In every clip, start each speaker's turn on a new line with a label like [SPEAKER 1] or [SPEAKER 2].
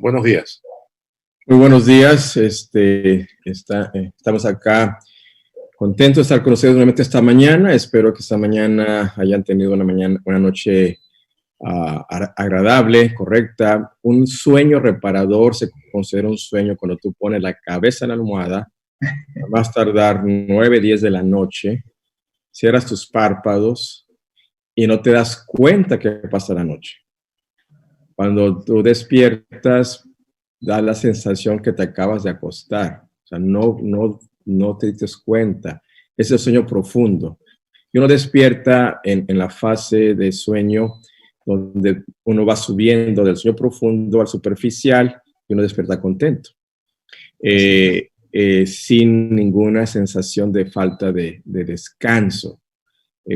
[SPEAKER 1] Buenos días.
[SPEAKER 2] Muy buenos días. Estamos acá contentos de estar con ustedes nuevamente esta mañana. Espero que esta mañana hayan tenido una noche agradable, correcta. Un sueño reparador se considera un sueño cuando tú pones la cabeza en la almohada, va a tardar 9, 10 de la noche, cierras tus párpados y no te das cuenta que pasa la noche. Cuando tú despiertas, da la sensación que te acabas de acostar. O sea, no te das cuenta. Es el sueño profundo. Y uno despierta en la fase de sueño donde uno va subiendo del sueño profundo al superficial y uno despierta contento. Sin ninguna sensación de falta de descanso.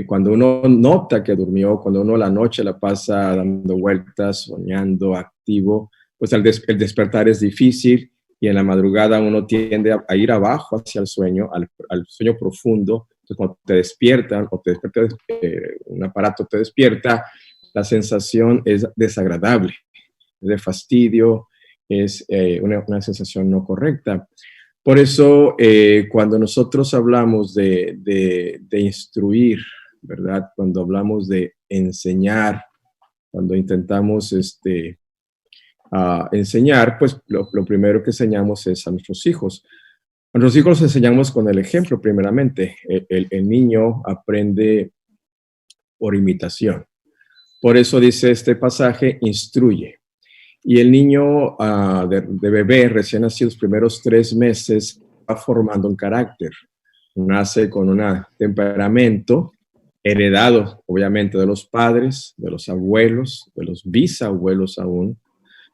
[SPEAKER 2] Cuando uno nota que durmió, cuando uno la noche la pasa dando vueltas, soñando, activo, pues el despertar es difícil y en la madrugada uno tiende a ir abajo hacia el sueño, al sueño profundo. Entonces cuando te despiertan o te despierta, un aparato te despierta, la sensación es desagradable, es de fastidio, es una sensación no correcta. Por eso, cuando nosotros hablamos de instruir, ¿verdad? Cuando hablamos de enseñar, cuando intentamos enseñar, pues lo primero que enseñamos es a nuestros hijos. A nuestros hijos los enseñamos con el ejemplo, primeramente. El niño aprende por imitación. Por eso dice este pasaje, instruye. Y el niño de bebé, recién nacido, los primeros 3 meses, va formando un carácter. Nace con un temperamento heredado, obviamente, de los padres, de los abuelos, de los bisabuelos aún.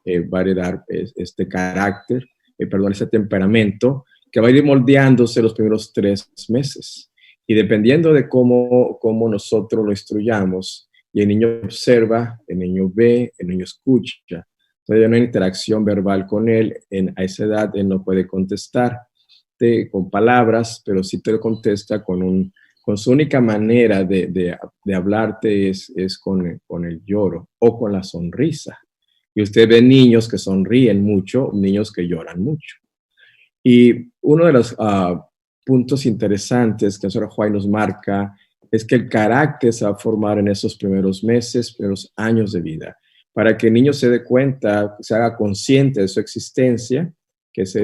[SPEAKER 2] Va a heredar este carácter, ese temperamento, que va a ir moldeándose los primeros 3 meses. Y dependiendo de cómo nosotros lo instruyamos, y el niño observa, el niño ve, el niño escucha. Todavía no hay interacción verbal con él. A esa edad él no puede contestarte con palabras, pero sí te lo contesta con su única manera de hablarte es con el lloro o con la sonrisa. Y usted ve niños que sonríen mucho, niños que lloran mucho. Y uno de los puntos interesantes que el señor Juan nos marca es que el carácter se va a formar en esos primeros meses, primeros años de vida, para que el niño se dé cuenta, se haga consciente de su existencia, que es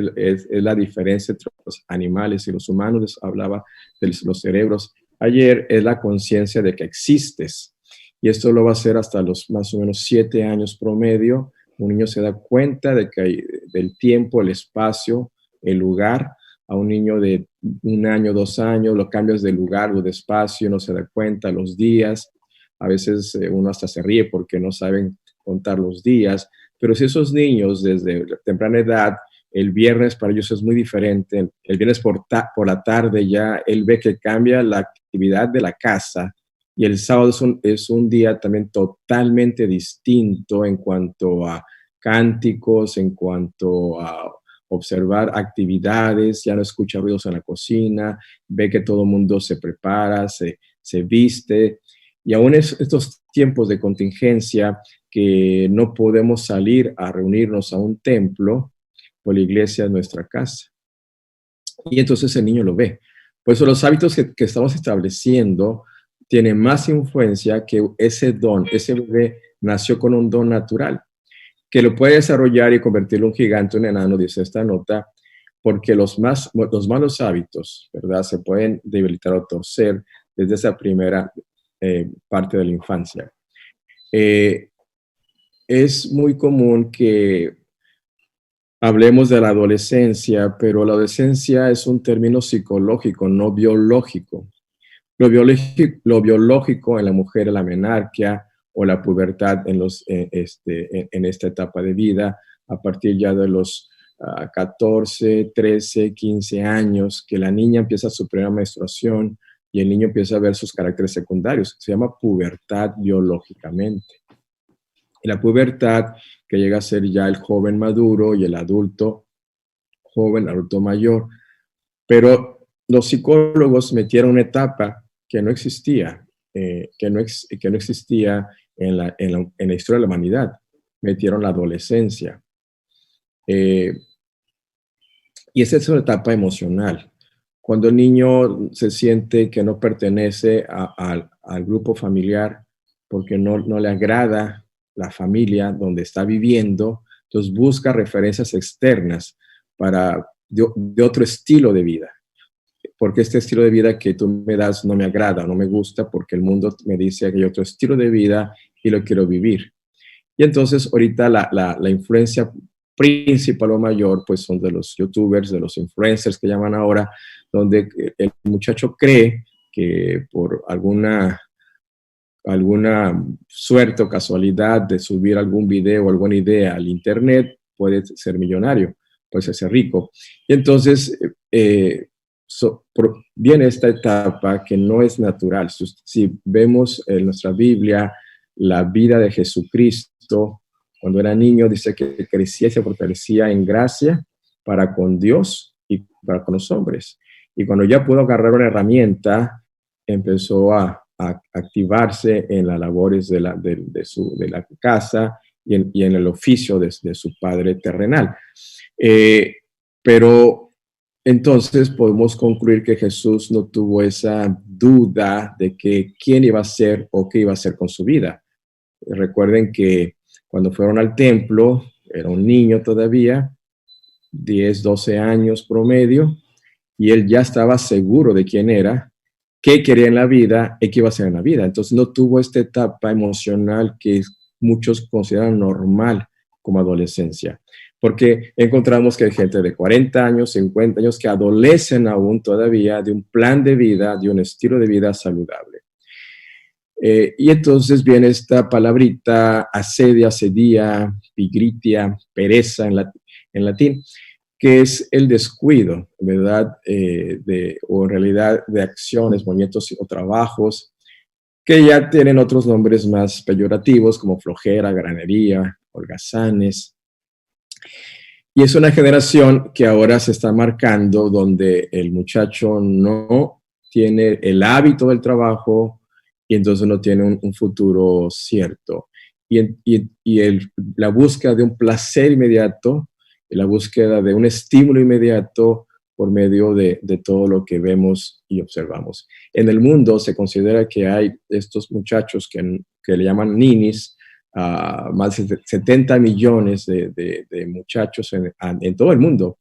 [SPEAKER 2] la diferencia entre los animales y los humanos. Les hablaba de los cerebros ayer, es la conciencia de que existes. Y esto lo va a hacer hasta los más o menos 7 años promedio. Un niño se da cuenta de que del tiempo, el espacio, el lugar. A un niño de 1 año, 2 años, lo cambias de lugar o de espacio, no se da cuenta, los días. A veces uno hasta se ríe porque no saben contar los días. Pero si esos niños desde temprana edad, el viernes para ellos es muy diferente. El viernes por la tarde ya él ve que cambia la actividad de la casa. Y el sábado es un día también totalmente distinto en cuanto a cánticos, en cuanto a observar actividades, ya no escucha ruidos en la cocina, ve que todo el mundo se prepara, se viste. Y aún estos tiempos de contingencia que no podemos salir a reunirnos a un templo, pues la iglesia es nuestra casa. Y entonces el niño lo ve. Por eso los hábitos que estamos estableciendo tiene más influencia que ese don. Ese bebé nació con un don natural, que lo puede desarrollar y convertirlo en un gigante, un enano, dice esta nota, porque los malos hábitos, ¿verdad?, se pueden debilitar o torcer desde esa primera parte de la infancia. Es muy común que hablemos de la adolescencia, pero la adolescencia es un término psicológico, no biológico. Lo biológico en la mujer es la menarquia o la pubertad en esta etapa de vida, a partir ya de los 14, 13, 15 años, que la niña empieza su primera menstruación y el niño empieza a ver sus caracteres secundarios. Se llama pubertad biológicamente. Y la pubertad, que llega a ser ya el joven maduro y el adulto joven, adulto mayor. Pero los psicólogos metieron una etapa que no existía, que no existía en la historia de la humanidad. Metieron la adolescencia. Eh, y esa es una etapa emocional. Cuando el niño se siente que no pertenece al grupo familiar porque no le agrada la familia donde está viviendo, entonces busca referencias externas de otro estilo de vida. Porque este estilo de vida que tú me das no me agrada, no me gusta, porque el mundo me dice que hay otro estilo de vida y lo quiero vivir. Y entonces ahorita la influencia principal o mayor pues son de los youtubers, de los influencers que llaman ahora, donde el muchacho cree que por alguna suerte o casualidad de subir algún video o alguna idea al internet puede ser millonario, puede ser rico. Y entonces viene esta etapa que no es natural. Si vemos en nuestra Biblia la vida de Jesucristo, cuando era niño, dice que crecía y se fortalecía en gracia para con Dios y para con los hombres. Y cuando ya pudo agarrar una herramienta, empezó a activarse en las labores de la casa y en el oficio de su padre terrenal. Pero entonces podemos concluir que Jesús no tuvo esa duda de que quién iba a ser o qué iba a hacer con su vida. Recuerden que cuando fueron al templo, era un niño todavía, 10, 12 años promedio, y él ya estaba seguro de quién era, qué quería en la vida y qué iba a hacer en la vida. Entonces no tuvo esta etapa emocional que muchos consideran normal como adolescencia, porque encontramos que hay gente de 40 años, 50 años que adolecen aún todavía de un plan de vida, de un estilo de vida saludable. Y entonces viene esta palabrita asedia, asedía, pigritia, pereza en latín, que es el descuido, ¿verdad? O en realidad de acciones, movimientos o trabajos que ya tienen otros nombres más peyorativos como flojera, granería, holgazanes. Y es una generación que ahora se está marcando donde el muchacho no tiene el hábito del trabajo y entonces no tiene un futuro cierto. La búsqueda de un placer inmediato, la búsqueda de un estímulo inmediato por medio de todo lo que vemos y observamos. En el mundo se considera que hay estos muchachos que le llaman ninis, más de 70 millones de muchachos en todo el mundo.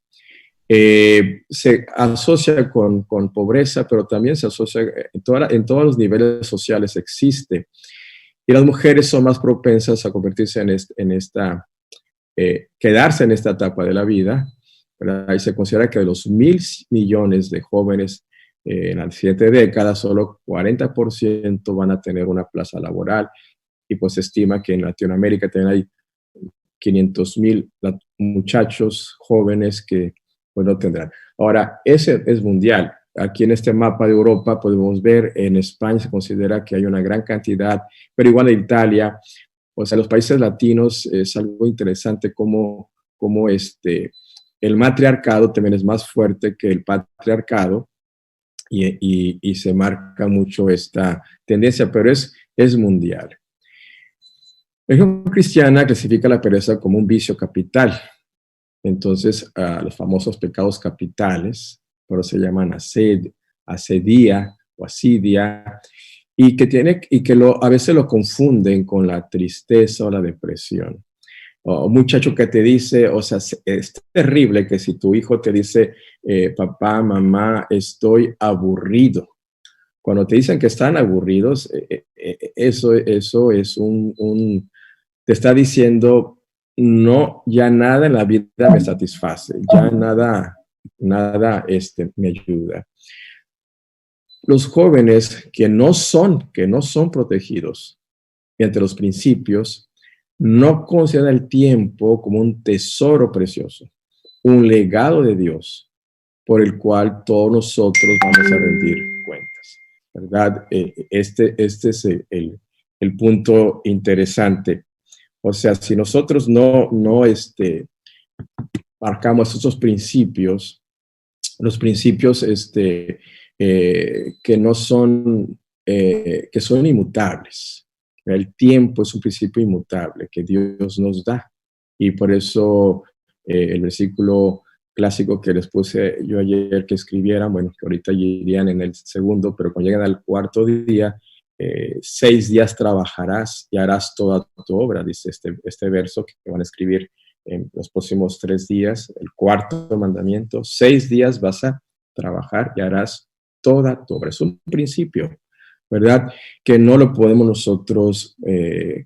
[SPEAKER 2] Se asocia con pobreza, pero también se asocia en todos los niveles sociales existe. Y las mujeres son más propensas a convertirse quedarse en esta etapa de la vida, ¿verdad? Y se considera que de los 1.000 millones de jóvenes en las 7 décadas, solo 40% van a tener una plaza laboral. Y pues se estima que en Latinoamérica también hay 500,000 muchachos jóvenes que pues no tendrán. Ahora, ese es mundial. Aquí en este mapa de Europa podemos ver, en España se considera que hay una gran cantidad, pero igual en Italia, o sea, los países latinos es algo interesante como el matriarcado también es más fuerte que el patriarcado y se marca mucho esta tendencia, pero es mundial. La religión cristiana clasifica la pereza como un vicio capital. Entonces, los famosos pecados capitales, por eso se llaman asedia o asidia, y que a veces lo confunden con la tristeza o la depresión. O un muchacho que te dice, o sea, es terrible que si tu hijo te dice, papá, mamá, estoy aburrido. Cuando te dicen que están aburridos, eso es te está diciendo, no, ya nada en la vida me satisface, ya nada me ayuda. Los jóvenes que no son protegidos mediante los principios, no consideran el tiempo como un tesoro precioso, un legado de Dios por el cual todos nosotros vamos a rendir cuentas, ¿verdad? Este es el punto interesante. O sea, si nosotros no marcamos estos principios, los principios que no son, que son inmutables. El tiempo es un principio inmutable que Dios nos da y por eso el versículo clásico que les puse yo ayer que escribieran, bueno, que ahorita irían en el segundo, pero cuando lleguen al cuarto día, 6 días trabajarás y harás toda tu obra, dice este verso que van a escribir en los próximos 3 días, el cuarto mandamiento. 6 días vas a trabajar y harás toda tu obra. Es un principio, ¿verdad? Que no lo podemos nosotros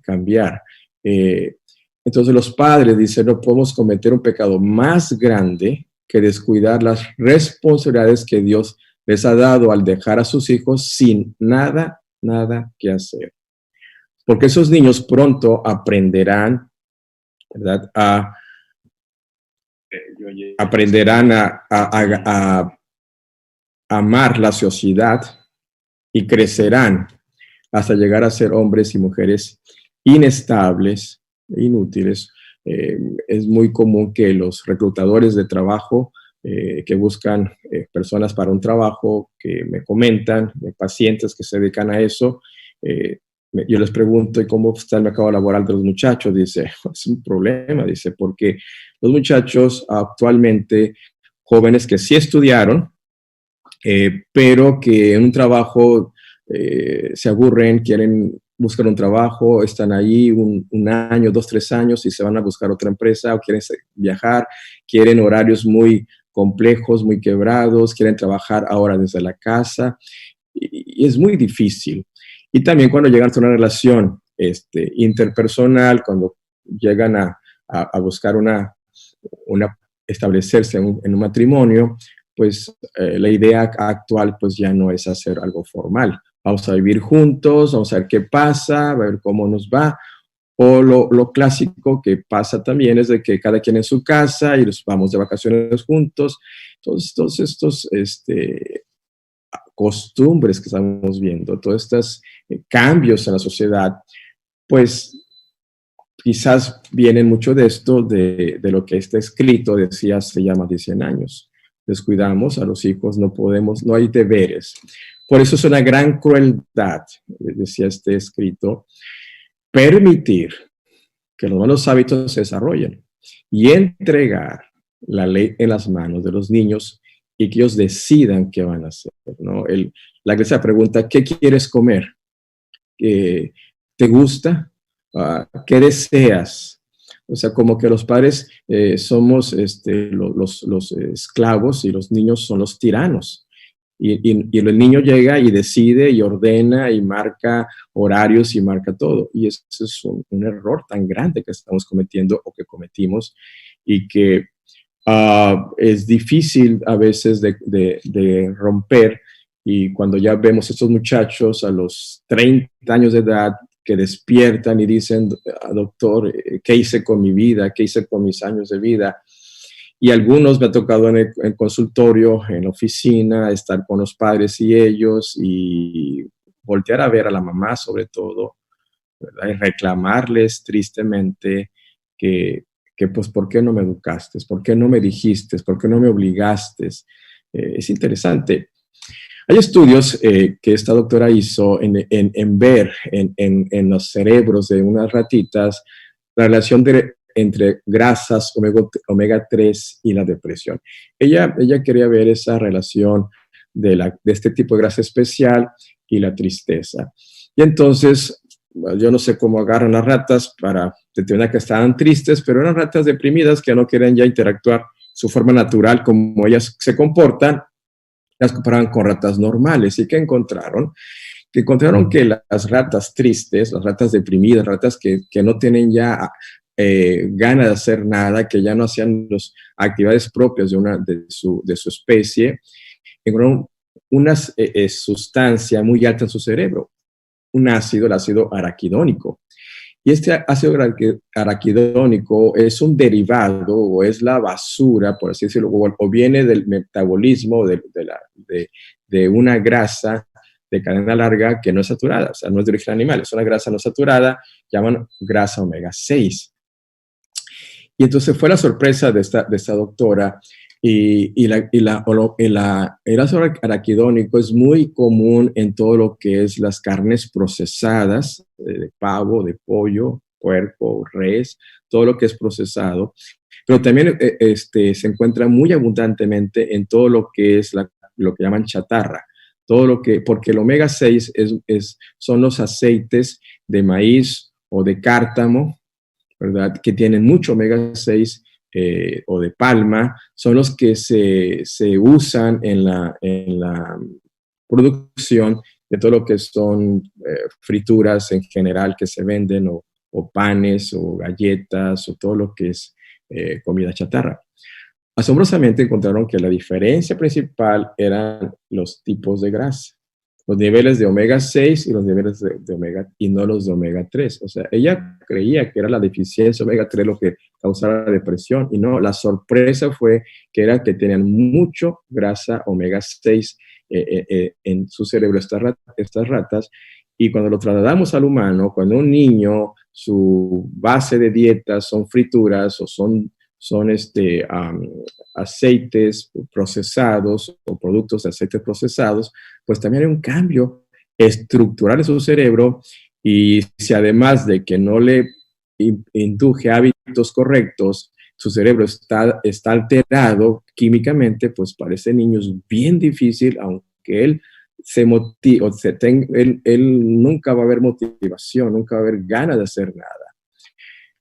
[SPEAKER 2] cambiar. Entonces los padres dicen, no podemos cometer un pecado más grande que descuidar las responsabilidades que Dios les ha dado al dejar a sus hijos sin nada que hacer. Porque esos niños pronto aprenderán, ¿verdad? Aprenderán a amar la sociedad y crecerán hasta llegar a ser hombres y mujeres inestables, inútiles. Es muy común que los reclutadores de trabajo que buscan personas para un trabajo, que me comentan, de pacientes que se dedican a eso, yo les pregunto, ¿y cómo está el mercado laboral de los muchachos? Dice, es un problema, dice, porque los muchachos actualmente, jóvenes que sí estudiaron, pero que en un trabajo se aburren, quieren buscar un trabajo, están ahí un año, 2, 3 años y se van a buscar otra empresa o quieren viajar, quieren horarios muy complejos, muy quebrados, quieren trabajar ahora desde la casa y es muy difícil. Y también cuando llegan a una relación interpersonal, cuando llegan a buscar establecerse en un matrimonio, pues la idea actual pues ya no es hacer algo formal. Vamos a vivir juntos, vamos a ver qué pasa, a ver cómo nos va. O lo clásico que pasa también es de que cada quien en su casa y nos vamos de vacaciones juntos. Entonces, todos estos costumbres que estamos viendo, todos estos cambios en la sociedad, pues quizás vienen mucho de esto, de lo que está escrito decía hace ya más de 100 años. Descuidamos a los hijos, no podemos, no hay deberes. Por eso es una gran crueldad, decía este escrito, permitir que los malos hábitos se desarrollen y entregar la ley en las manos de los niños y que ellos decidan qué van a hacer, ¿no? La iglesia pregunta, ¿qué quieres comer? ¿Te gusta? ¿Qué deseas? O sea, como que los padres somos los esclavos y los niños son los tiranos. Y el niño llega y decide y ordena y marca horarios y marca todo. Y eso es un error tan grande que estamos cometiendo o que cometimos y que es difícil a veces de romper. Y cuando ya vemos a estos muchachos a los 30 años de edad que despiertan y dicen, doctor, ¿qué hice con mi vida? ¿Qué hice con mis años de vida? Y algunos me ha tocado en el consultorio, en la oficina, estar con los padres y ellos y voltear a ver a la mamá sobre todo, ¿verdad? Y reclamarles tristemente que pues, ¿por qué no me educaste? ¿Por qué no me dijiste? ¿Por qué no me obligaste? Es interesante. Hay estudios que esta doctora hizo en ver en los cerebros de unas ratitas la relación entre grasas omega 3 y la depresión. Ella quería ver esa relación de este tipo de grasa especial y la tristeza. Y entonces, yo no sé cómo agarran las ratas para determinar que estaban tristes, pero eran ratas deprimidas que no querían ya interactuar su forma natural como ellas se comportan. Las comparaban con ratas normales. ¿Y qué encontraron? Que encontraron que las ratas tristes, las ratas deprimidas, ratas que no tienen ya ganas de hacer nada, que ya no hacían las actividades propias de su especie, encontraron una sustancia muy alta en su cerebro, un ácido, el ácido araquidónico. Y este ácido araquidónico es un derivado o es la basura, por así decirlo, o viene del metabolismo de una grasa de cadena larga que no es saturada, o sea, no es de origen animal, es una grasa no saturada, llaman grasa omega 6. Y entonces fue la sorpresa de esta doctora el ácido araquidónico es muy común en todo lo que es las carnes procesadas, de pavo, de pollo, puerco, res, todo lo que es procesado, pero también se encuentra muy abundantemente en todo lo que es lo que llaman chatarra, todo lo que, porque el omega 6 son los aceites de maíz o de cártamo, ¿verdad? Que tienen mucho omega 6 o de palma, son los que se usan en la producción de todo lo que son frituras en general que se venden o panes o galletas o todo lo que es comida chatarra. Asombrosamente encontraron que la diferencia principal eran los tipos de grasa, los niveles de omega 6 y los niveles de omega, y no los de omega 3. O sea, ella creía que era la deficiencia de omega 3 lo que causaba la depresión, y no, la sorpresa fue que era que tenían mucho grasa omega 6 en su cerebro estas ratas, y cuando lo trasladamos al humano, cuando un niño, su base de dieta son frituras o son aceites procesados o productos de aceites procesados, pues también hay un cambio estructural en su cerebro, y si además de que no le induje hábitos correctos, su cerebro está alterado químicamente, pues para ese niño es bien difícil, aunque él se motive, él nunca va a haber motivación, nunca va a haber ganas de hacer nada.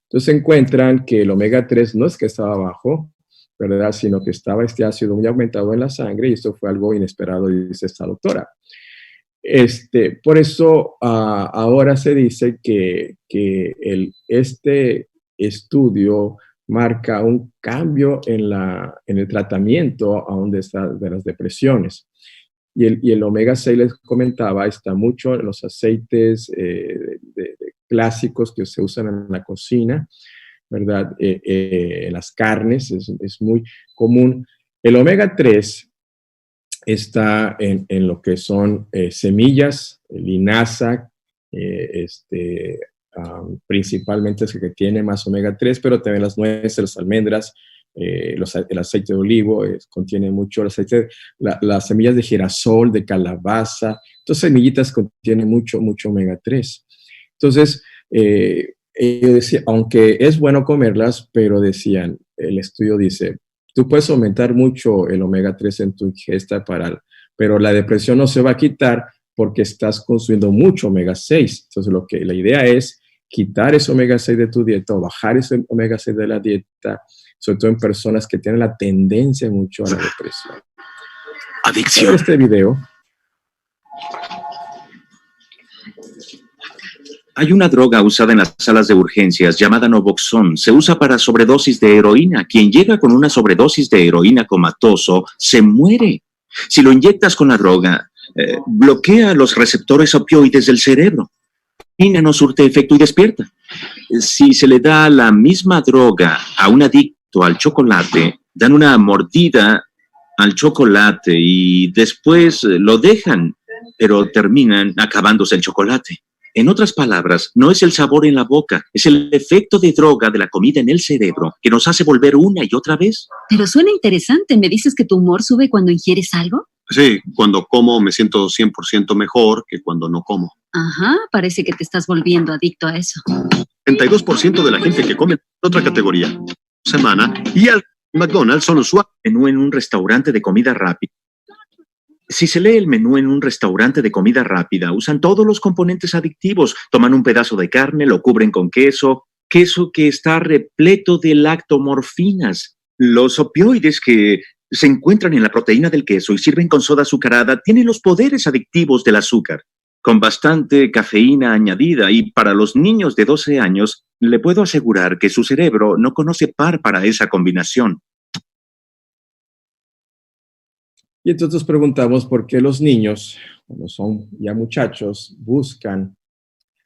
[SPEAKER 2] Entonces encuentran que el omega 3 no es que estaba bajo, ¿verdad? Sino que estaba este ácido muy aumentado en la sangre, y esto fue algo inesperado, dice esta doctora. Por eso ahora se dice que este estudio marca un cambio en el tratamiento aún de las depresiones. Y el omega 6, les comentaba, está mucho en los aceites clásicos que se usan en la cocina, ¿verdad? En las carnes es muy común. El omega 3 está en lo que son semillas, linaza, principalmente es el que tiene más omega 3, pero también las nueces, las almendras, el aceite de olivo contiene mucho, las semillas de girasol, de calabaza, todas semillitas contienen mucho omega 3. Entonces, ellos decían, aunque es bueno comerlas, pero decían, el estudio dice, tú puedes aumentar mucho el omega 3 en tu ingesta pero la depresión no se va a quitar porque estás consumiendo mucho omega 6. Entonces, la idea es quitar ese omega 6 de tu dieta o bajar ese omega 6 de la dieta, sobre todo en personas que tienen la tendencia mucho a la depresión.
[SPEAKER 1] Adicción.
[SPEAKER 2] Este video.
[SPEAKER 1] Hay una droga usada en las salas de urgencias llamada Novoxon. Se usa para sobredosis de heroína. Quien llega con una sobredosis de heroína comatoso se muere. Si lo inyectas con la droga, bloquea los receptores opioides del cerebro. La heroína no surte efecto y despierta. Si se le da la misma droga a un adicto al chocolate, dan una mordida al chocolate y después lo dejan, pero terminan acabándose el chocolate. En otras palabras, no es el sabor en la boca, es el efecto de droga de la comida en el cerebro que nos hace volver una y otra vez.
[SPEAKER 3] Pero suena interesante. ¿Me dices que tu humor sube cuando ingieres algo?
[SPEAKER 4] Sí, cuando como me siento 100% mejor que cuando no como.
[SPEAKER 3] Ajá, parece que te estás volviendo adicto a eso.
[SPEAKER 4] 32% de la gente que come en otra categoría semana y al McDonald's son usuarios.
[SPEAKER 1] Menú en un restaurante de comida rápida. Si se lee el menú en un restaurante de comida rápida, usan todos los componentes adictivos. Toman un pedazo de carne, lo cubren con queso que está repleto de lactomorfinas. Los opioides que se encuentran en la proteína del queso y sirven con soda azucarada tienen los poderes adictivos del azúcar, con bastante cafeína añadida, y para los niños de 12 años, le puedo asegurar que su cerebro no conoce par para esa combinación.
[SPEAKER 2] Y entonces nos preguntamos por qué los niños, cuando son ya muchachos, buscan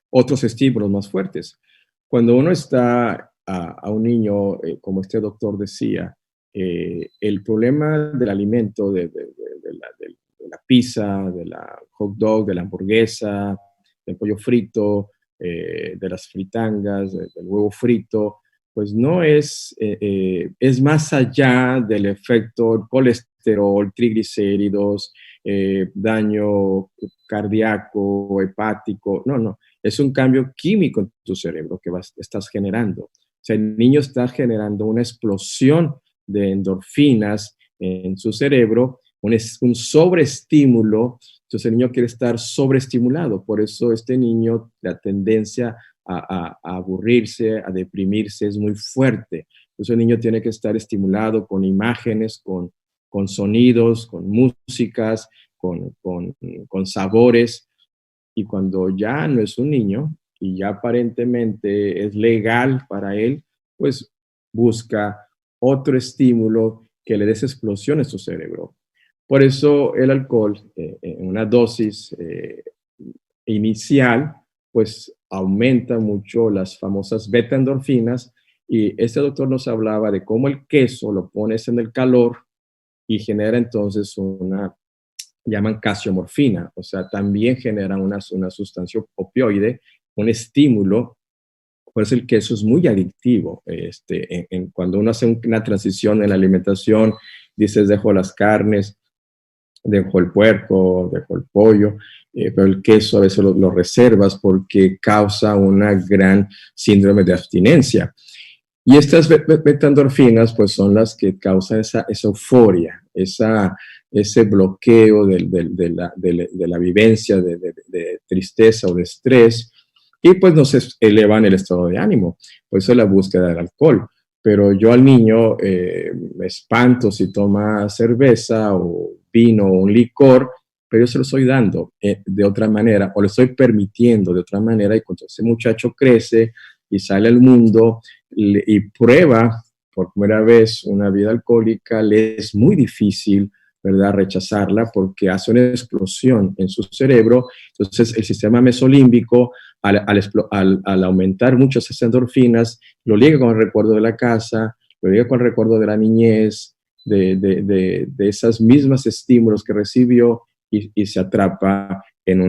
[SPEAKER 2] otros estímulos más fuertes. Cuando uno está a un niño, como este doctor decía, el problema del alimento, de la pizza, de la hot dog, de la hamburguesa, del pollo frito, de las fritangas, del huevo frito, pues no es más allá del efecto colesterol, triglicéridos, daño cardíaco, hepático. No. es un cambio químico en tu cerebro que estás generando. O sea, el niño está generando una explosión de endorfinas en su cerebro, un sobreestímulo. Entonces el niño quiere estar sobreestimulado. Por eso este niño, la tendencia a aburrirse, a deprimirse es muy fuerte. Entonces el niño tiene que estar estimulado con imágenes, con sonidos, con músicas, con sabores. Y cuando ya no es un niño y ya aparentemente es legal para él, pues busca otro estímulo que le dé esa explosión en su cerebro. Por eso el alcohol, en una dosis inicial, pues aumenta mucho las famosas beta-endorfinas. Y este doctor nos hablaba de cómo el queso lo pones en el calor y genera entonces llaman casiomorfina, o sea, también genera una sustancia opioide, un estímulo. Por eso el queso es muy adictivo. Cuando uno hace una transición en la alimentación, dices, dejo las carnes, dejo el puerco, dejo el pollo, pero el queso a veces lo reservas porque causa una gran síndrome de abstinencia. Y estas beta-endorfinas, pues, son las que causan esa euforia, ese bloqueo de la vivencia de tristeza o de estrés, y pues nos elevan el estado de ánimo. Por eso la búsqueda del alcohol. Pero yo al niño me espanto si toma cerveza o vino o un licor, pero yo se lo estoy dando de otra manera, o le estoy permitiendo de otra manera, y cuando ese muchacho crece y sale al mundo y prueba por primera vez una vida alcohólica, le es muy difícil, ¿verdad?, rechazarla porque hace una explosión en su cerebro. Entonces el sistema mesolímbico, al aumentar muchas esas endorfinas, lo liga con el recuerdo de la casa, lo liga con el recuerdo de la niñez, de esos mismos estímulos que recibió, y se atrapa en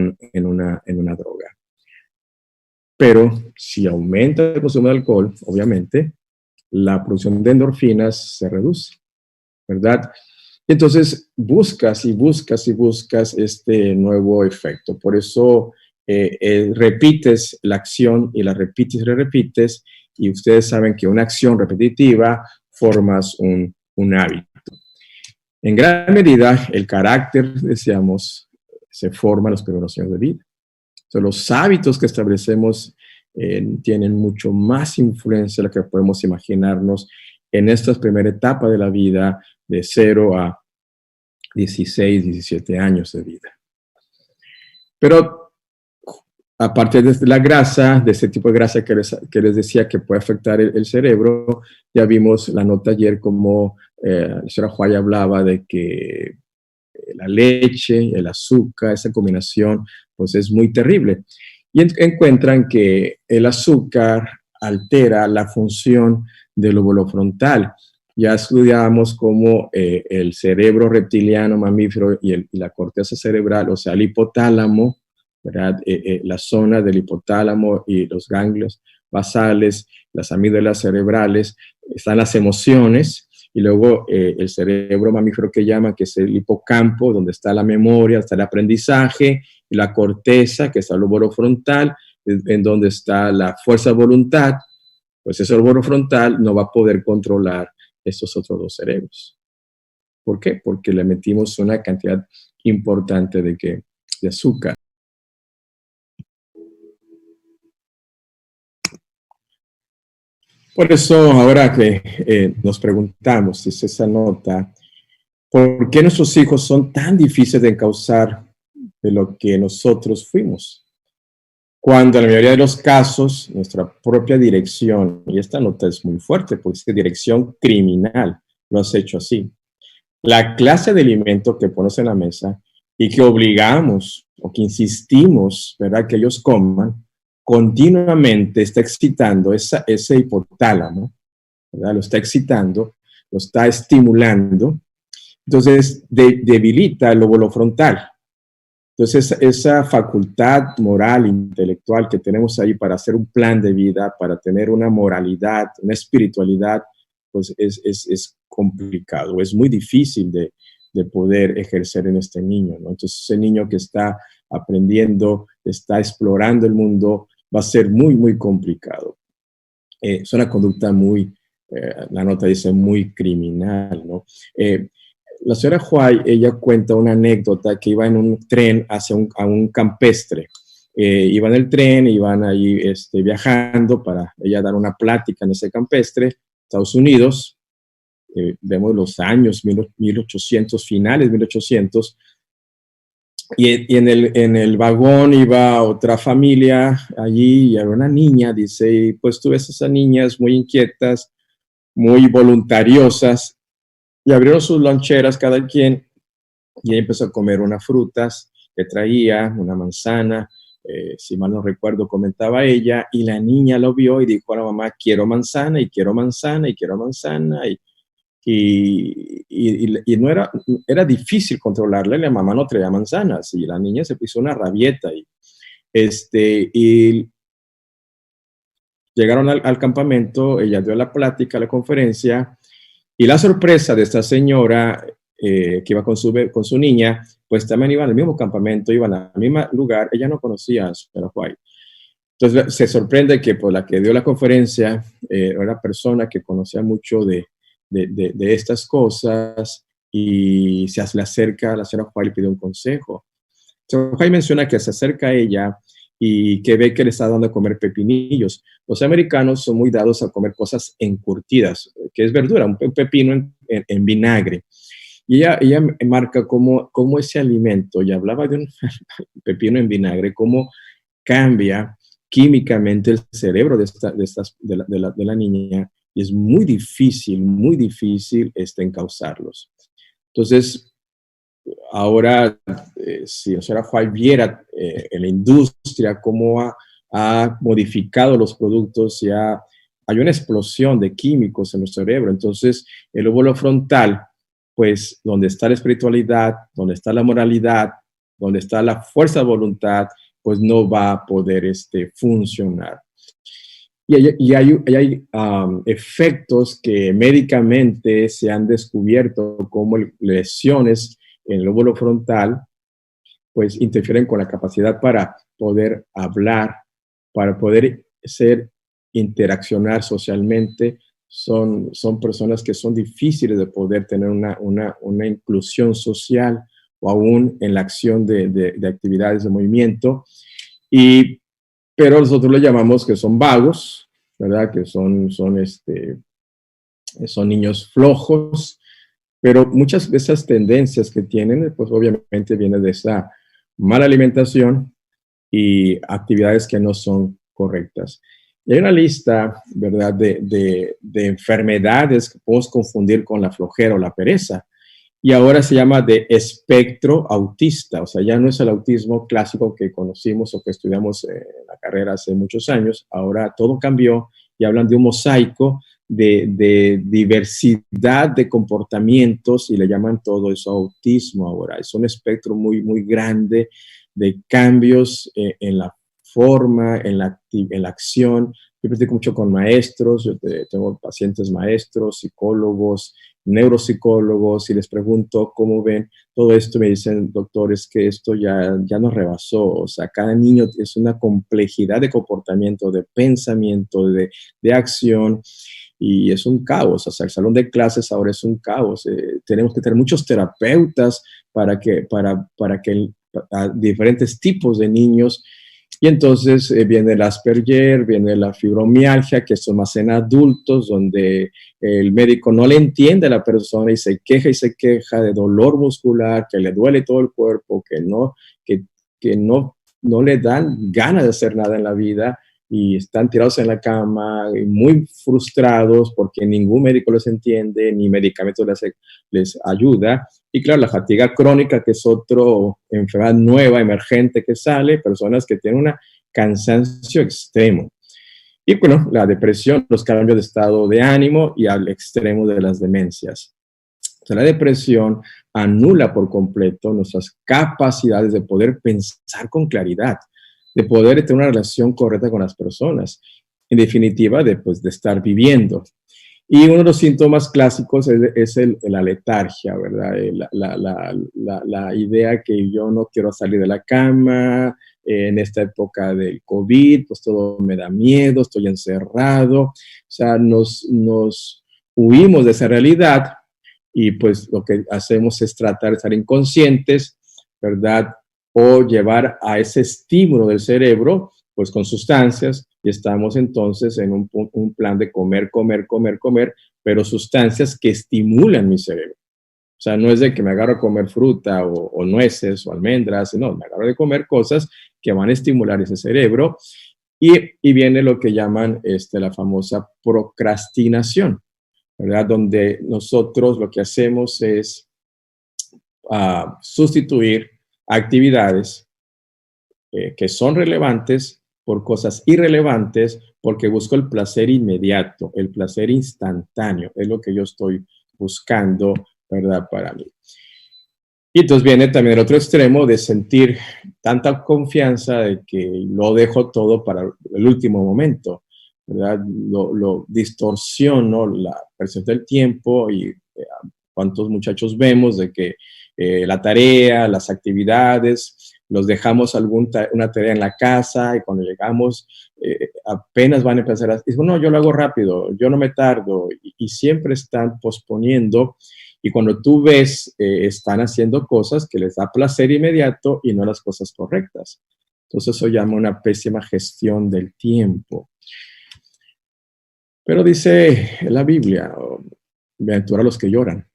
[SPEAKER 2] una droga. Pero si aumenta el consumo de alcohol, obviamente, la producción de endorfinas se reduce, ¿verdad? Entonces, buscas y buscas y buscas este nuevo efecto. Por eso repites la acción y la repites y la repites, y ustedes saben que una acción repetitiva formas un hábito. En gran medida, el carácter, decíamos, se forma en los primeros años de vida. Entonces, los hábitos que establecemos tienen mucho más influencia de lo que podemos imaginarnos en esta primera etapa de la vida, de 0 a 16, 17 años de vida. Pero aparte de la grasa, de este tipo de grasa que les decía que puede afectar el cerebro, ya vimos la nota ayer como la señora Juárez hablaba de que la leche, el azúcar, esa combinación, pues es muy terrible. Y encuentran que el azúcar altera la función del lóbulo frontal. Ya estudiamos cómo el cerebro reptiliano mamífero y la corteza cerebral, o sea, el hipotálamo, ¿verdad? La zona del hipotálamo y los ganglios basales, las amígdalas cerebrales, están las emociones, y luego el cerebro mamífero que llaman, que es el hipocampo, donde está la memoria, está el aprendizaje, y la corteza, que está el lóbulo frontal, en donde está la fuerza de voluntad. Pues ese lóbulo frontal no va a poder controlar estos otros dos cerebros. ¿Por qué? Porque le metimos una cantidad importante de azúcar. Por eso, ahora que nos preguntamos, dice esa nota, ¿por qué nuestros hijos son tan difíciles de encauzar de lo que nosotros fuimos? Cuando en la mayoría de los casos, nuestra propia dirección, y esta nota es muy fuerte, porque es dirección criminal, lo has hecho así. La clase de alimento que pones en la mesa y que obligamos o que insistimos, ¿verdad?, que ellos coman, continuamente está excitando ese hipotálamo, ¿verdad? Lo está excitando, lo está estimulando. Entonces, debilita el lóbulo frontal. Entonces, esa facultad moral, intelectual que tenemos ahí para hacer un plan de vida, para tener una moralidad, una espiritualidad, pues es complicado, es muy difícil de poder ejercer en este niño, ¿no? Entonces, ese niño que está aprendiendo está explorando el mundo, va a ser muy, muy complicado. Es una conducta muy, la nota dice, muy criminal, ¿no? La señora Huay, ella cuenta una anécdota que iba en un tren a un campestre. Iban en el tren, iban ahí viajando para ella dar una plática en ese campestre, Estados Unidos. Vemos los años 1800, finales 1800, y en el vagón iba otra familia allí, y era una niña, dice, y pues tú ves esas niñas muy inquietas, muy voluntariosas, y abrieron sus loncheras cada quien, y ella empezó a comer unas frutas que traía, una manzana, si mal no recuerdo, comentaba ella, y la niña lo vio y dijo a la mamá, quiero manzana, y quiero manzana, y quiero manzana, y no era difícil controlarla, la mamá no traía manzanas, y la niña se puso una rabieta, y llegaron al campamento, ella dio la plática, la conferencia, y la sorpresa de esta señora que iba con su niña, pues también iban al mismo campamento, iban al mismo lugar, ella no conocía a señora Huay. Entonces se sorprende que pues, la que dio la conferencia era una persona que conocía mucho de estas cosas, y se le acerca a la señora Huay y le pide un consejo. La Huay menciona que se acerca a ella y que ve que le está dando a comer pepinillos. Los americanos son muy dados a comer cosas encurtidas, que es verdura, un pepino en vinagre. Y ella marca cómo ese alimento, y hablaba de un pepino en vinagre, cómo cambia químicamente el cerebro de la niña, y es muy difícil encauzarlos. Entonces, ahora, si la señora Huay viera en la industria cómo ha modificado los productos, hay una explosión de químicos en nuestro cerebro. Entonces, el lóbulo frontal, pues, donde está la espiritualidad, donde está la moralidad, donde está la fuerza de voluntad, pues no va a poder funcionar. Y hay efectos que médicamente se han descubierto como lesiones en el lóbulo frontal, pues interfieren con la capacidad para poder hablar, para poder interaccionar socialmente. Son personas que son difíciles de poder tener una inclusión social, o aún en la acción de actividades de movimiento. Pero nosotros le llamamos que son vagos, ¿verdad? Que son niños flojos, pero muchas de esas tendencias que tienen, pues obviamente vienen de esa mala alimentación y actividades que no son correctas. Y hay una lista, ¿verdad?, de enfermedades que podemos confundir con la flojera o la pereza. Y ahora se llama de espectro autista, o sea, ya no es el autismo clásico que conocimos o que estudiamos en la carrera hace muchos años. Ahora todo cambió y hablan de un mosaico de diversidad de comportamientos, y le llaman todo eso autismo ahora. Es un espectro muy, muy grande de cambios en la forma, en la acción. Yo platico mucho con maestros, yo tengo pacientes maestros, psicólogos, neuropsicólogos, y les pregunto cómo ven todo esto. Me dicen, doctores, que esto ya nos rebasó. O sea, cada niño es una complejidad de comportamiento, de pensamiento, de acción, y es un caos. O sea, el salón de clases ahora es un caos. Tenemos que tener muchos terapeutas para que a diferentes tipos de niños. Y entonces viene el Asperger, viene la fibromialgia, que son más en adultos, donde el médico no le entiende a la persona y se queja de dolor muscular, que le duele todo el cuerpo, que no le dan ganas de hacer nada en la vida, y están tirados en la cama y muy frustrados porque ningún médico les entiende, ni medicamento les ayuda. Y claro, la fatiga crónica, que es otra enfermedad nueva, emergente que sale, personas que tienen un cansancio extremo. Y bueno, la depresión, los cambios de estado de ánimo, y al extremo de las demencias. O sea, la depresión anula por completo nuestras capacidades de poder pensar con claridad, de poder tener una relación correcta con las personas, en definitiva, de estar viviendo. Y uno de los síntomas clásicos es la letargia, ¿verdad? La idea que yo no quiero salir de la cama, en esta época del COVID, pues todo me da miedo, estoy encerrado. O sea, nos huimos de esa realidad y pues lo que hacemos es tratar de estar inconscientes, ¿verdad? O llevar a ese estímulo del cerebro, pues con sustancias, y estamos entonces en un plan de comer, pero sustancias que estimulan mi cerebro. O sea, no es de que me agarro a comer fruta o nueces o almendras, no, me agarro de comer cosas que van a estimular ese cerebro y viene lo que llaman la famosa procrastinación, ¿verdad? Donde nosotros lo que hacemos es sustituir actividades que son relevantes por cosas irrelevantes porque busco el placer inmediato, el placer instantáneo, es lo que yo estoy buscando, ¿verdad? Para mí. Y entonces viene también el otro extremo de sentir tanta confianza de que lo dejo todo para el último momento, ¿verdad? Lo distorsiono la percepción del tiempo y cuántos muchachos vemos de que la tarea, las actividades, los dejamos una tarea en la casa y cuando llegamos apenas van a empezar a decir, no, yo lo hago rápido, yo no me tardo y siempre están posponiendo y cuando tú ves están haciendo cosas que les da placer inmediato y no las cosas correctas. Entonces eso llama una pésima gestión del tiempo. Pero dice la Biblia, bienaventurados los que lloran.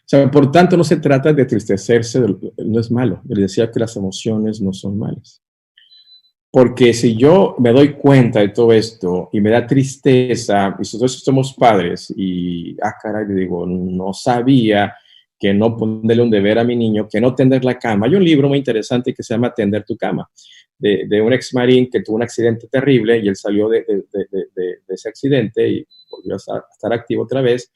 [SPEAKER 2] O sea, por tanto, no se trata de entristecerse, no es malo. Les decía que las emociones no son malas. Porque si yo me doy cuenta de todo esto y me da tristeza, y nosotros somos padres, y, caray, digo, no sabía que no ponerle un deber a mi niño, que no tender la cama. Hay un libro muy interesante que se llama Tender tu cama, de un ex marín que tuvo un accidente terrible y él salió de ese accidente y volvió a estar activo otra vez.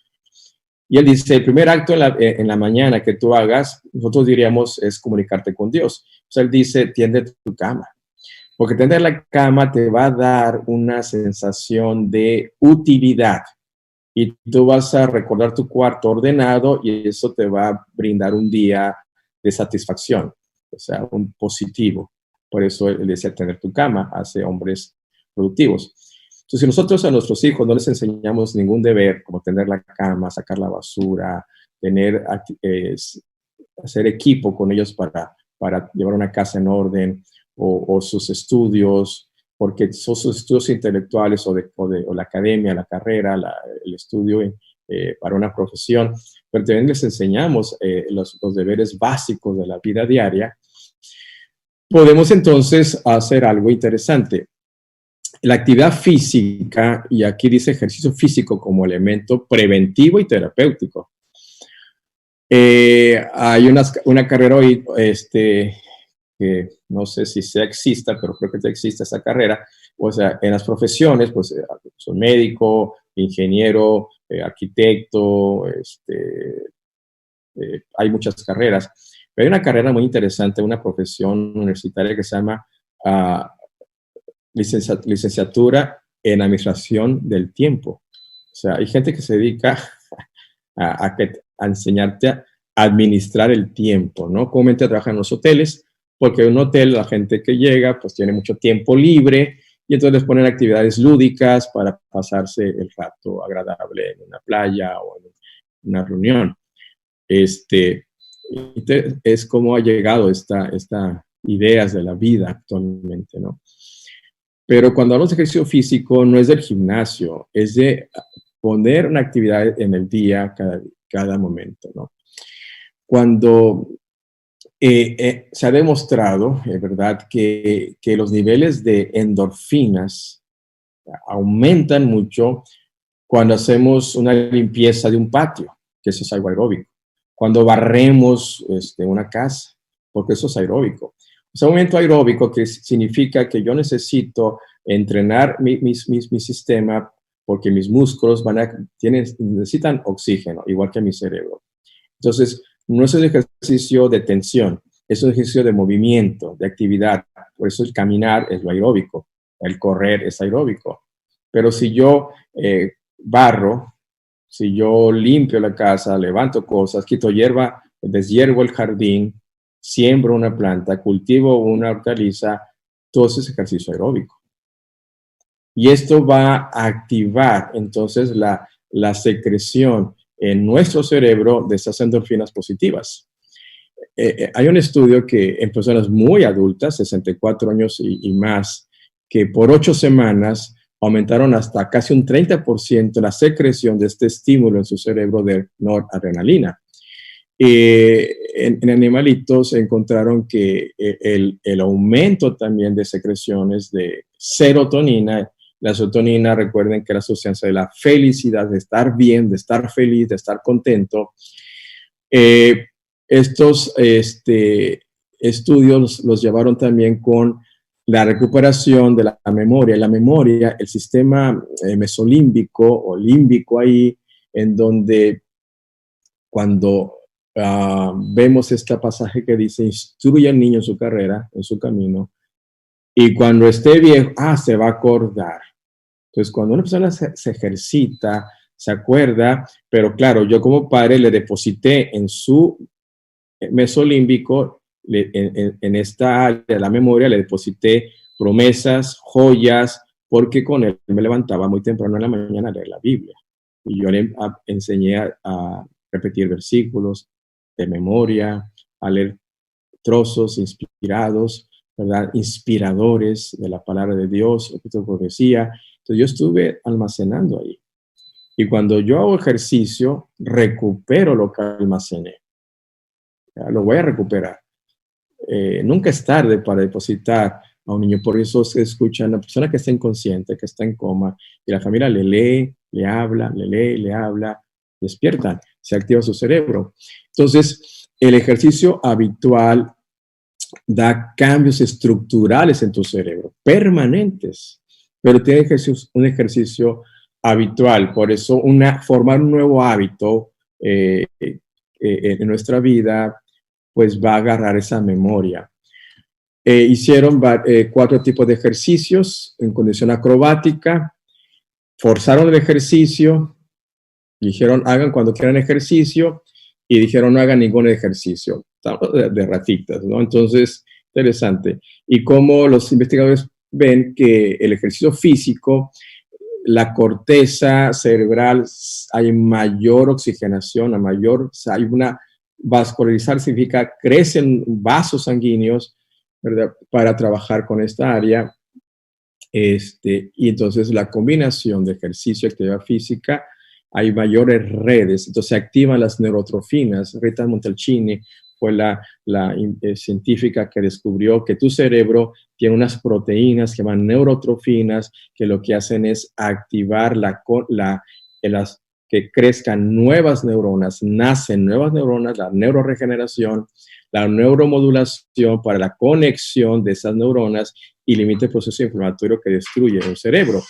[SPEAKER 2] Y él dice, el primer acto en la mañana que tú hagas, nosotros diríamos, es comunicarte con Dios. O sea, él dice, tiende tu cama. Porque tender la cama te va a dar una sensación de utilidad. Y tú vas a recordar tu cuarto ordenado y eso te va a brindar un día de satisfacción. O sea, un positivo. Por eso él decía, tender tu cama hace hombres productivos. Entonces, si nosotros a nuestros hijos no les enseñamos ningún deber, como tender la cama, sacar la basura, hacer equipo con ellos para llevar una casa en orden, o sus estudios, porque son sus estudios intelectuales o la academia, la carrera, el estudio para una profesión, pero también les enseñamos los deberes básicos de la vida diaria, podemos entonces hacer algo interesante. La actividad física, y aquí dice ejercicio físico como elemento preventivo y terapéutico. Hay una carrera hoy, que no sé si exista, pero creo que ya existe esa carrera. O sea, en las profesiones, pues son médico, ingeniero, arquitecto, hay muchas carreras. Pero hay una carrera muy interesante, una profesión universitaria que se llama licenciatura en administración del tiempo. O sea, hay gente que se dedica a enseñarte a administrar el tiempo, ¿no? Comúnmente trabajan en los hoteles, porque en un hotel la gente que llega pues tiene mucho tiempo libre y entonces les ponen actividades lúdicas para pasarse el rato agradable en una playa o en una reunión. Es como ha llegado esta ideas de la vida actualmente, ¿no? Pero cuando hablamos de ejercicio físico no es del gimnasio, es de poner una actividad en el día cada momento, ¿no? Cuando se ha demostrado, ¿verdad?, que los niveles de endorfinas aumentan mucho cuando hacemos una limpieza de un patio, que eso es algo aeróbico. Cuando barremos una casa, porque eso es aeróbico. Es un movimiento aeróbico que significa que yo necesito entrenar mi sistema porque mis músculos necesitan oxígeno, igual que mi cerebro. Entonces, no es un ejercicio de tensión, es un ejercicio de movimiento, de actividad. Por eso el caminar es lo aeróbico, el correr es aeróbico. Pero si yo barro, si yo limpio la casa, levanto cosas, quito hierba, deshiervo el jardín, siembro una planta, cultivo una hortaliza, todo eso es ejercicio aeróbico. Y esto va a activar entonces la secreción en nuestro cerebro de esas endorfinas positivas. Hay un estudio que en personas muy adultas, 64 años y más, que por 8 semanas aumentaron hasta casi un 30% la secreción de este estímulo en su cerebro de noradrenalina. En animalitos encontraron que el aumento también de secreciones de serotonina. La serotonina, recuerden que es la sustancia de la felicidad, de estar bien, de estar feliz, de estar contento. Estos estudios los llevaron también con la recuperación de la memoria. La memoria, el sistema mesolímbico o límbico ahí, en donde cuando vemos este pasaje que dice, instruye al niño en su carrera, en su camino, y cuando esté viejo, se va a acordar. Entonces, cuando una persona se ejercita, se acuerda, pero claro, yo como padre le deposité en su mesolímbico, en esta área de la memoria, le deposité promesas, joyas, porque con él me levantaba muy temprano en la mañana a leer la Biblia. Y yo le enseñé a repetir versículos de memoria, a leer trozos inspirados, ¿verdad? Inspiradores de la palabra de Dios, de profecía. Entonces yo estuve almacenando ahí. Y cuando yo hago ejercicio, recupero lo que almacené. Lo voy a recuperar. Nunca es tarde para depositar a un niño. Por eso se escucha a una persona que está inconsciente, que está en coma, y la familia le lee, le habla, le lee, le habla, despiertan, se activa su cerebro. Entonces, el ejercicio habitual da cambios estructurales en tu cerebro, permanentes, pero tiene un ejercicio habitual. Por eso, formar un nuevo hábito en nuestra vida, pues va a agarrar esa memoria. Hicieron 4 tipos de ejercicios en condición acrobática, forzaron el ejercicio, dijeron hagan cuando quieran ejercicio, y dijeron no hagan ningún ejercicio. Estamos de ratitas, ¿no? Entonces, interesante. Y como los investigadores ven que el ejercicio físico, la corteza cerebral, hay mayor oxigenación, hay una vascularizar, significa crecen vasos sanguíneos, ¿verdad? Para trabajar con esta área. Y entonces la combinación de ejercicio y actividad física, hay mayores redes, entonces se activan las neurotrofinas. Rita Montalcini fue la científica que descubrió que tu cerebro tiene unas proteínas que llaman neurotrofinas, que lo que hacen es activar que crezcan nuevas neuronas, nacen nuevas neuronas, la neuroregeneración, la neuromodulación para la conexión de esas neuronas y limita el proceso inflamatorio que destruye el cerebro.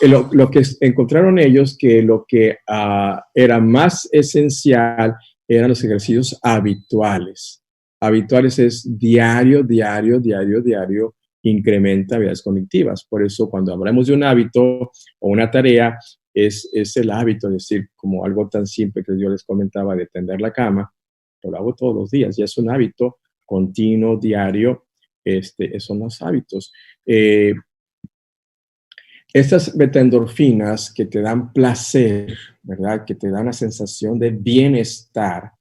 [SPEAKER 2] Lo que encontraron ellos, que lo que era más esencial eran los ejercicios habituales. Habituales es diario, incrementa habilidades cognitivas. Por eso cuando hablamos de un hábito o una tarea, es el hábito, es decir, como algo tan simple que yo les comentaba de tender la cama, lo hago todos los días, ya es un hábito continuo, diario, son los hábitos. Estas beta-endorfinas que te dan placer, ¿verdad? Que te dan la sensación de bienestar,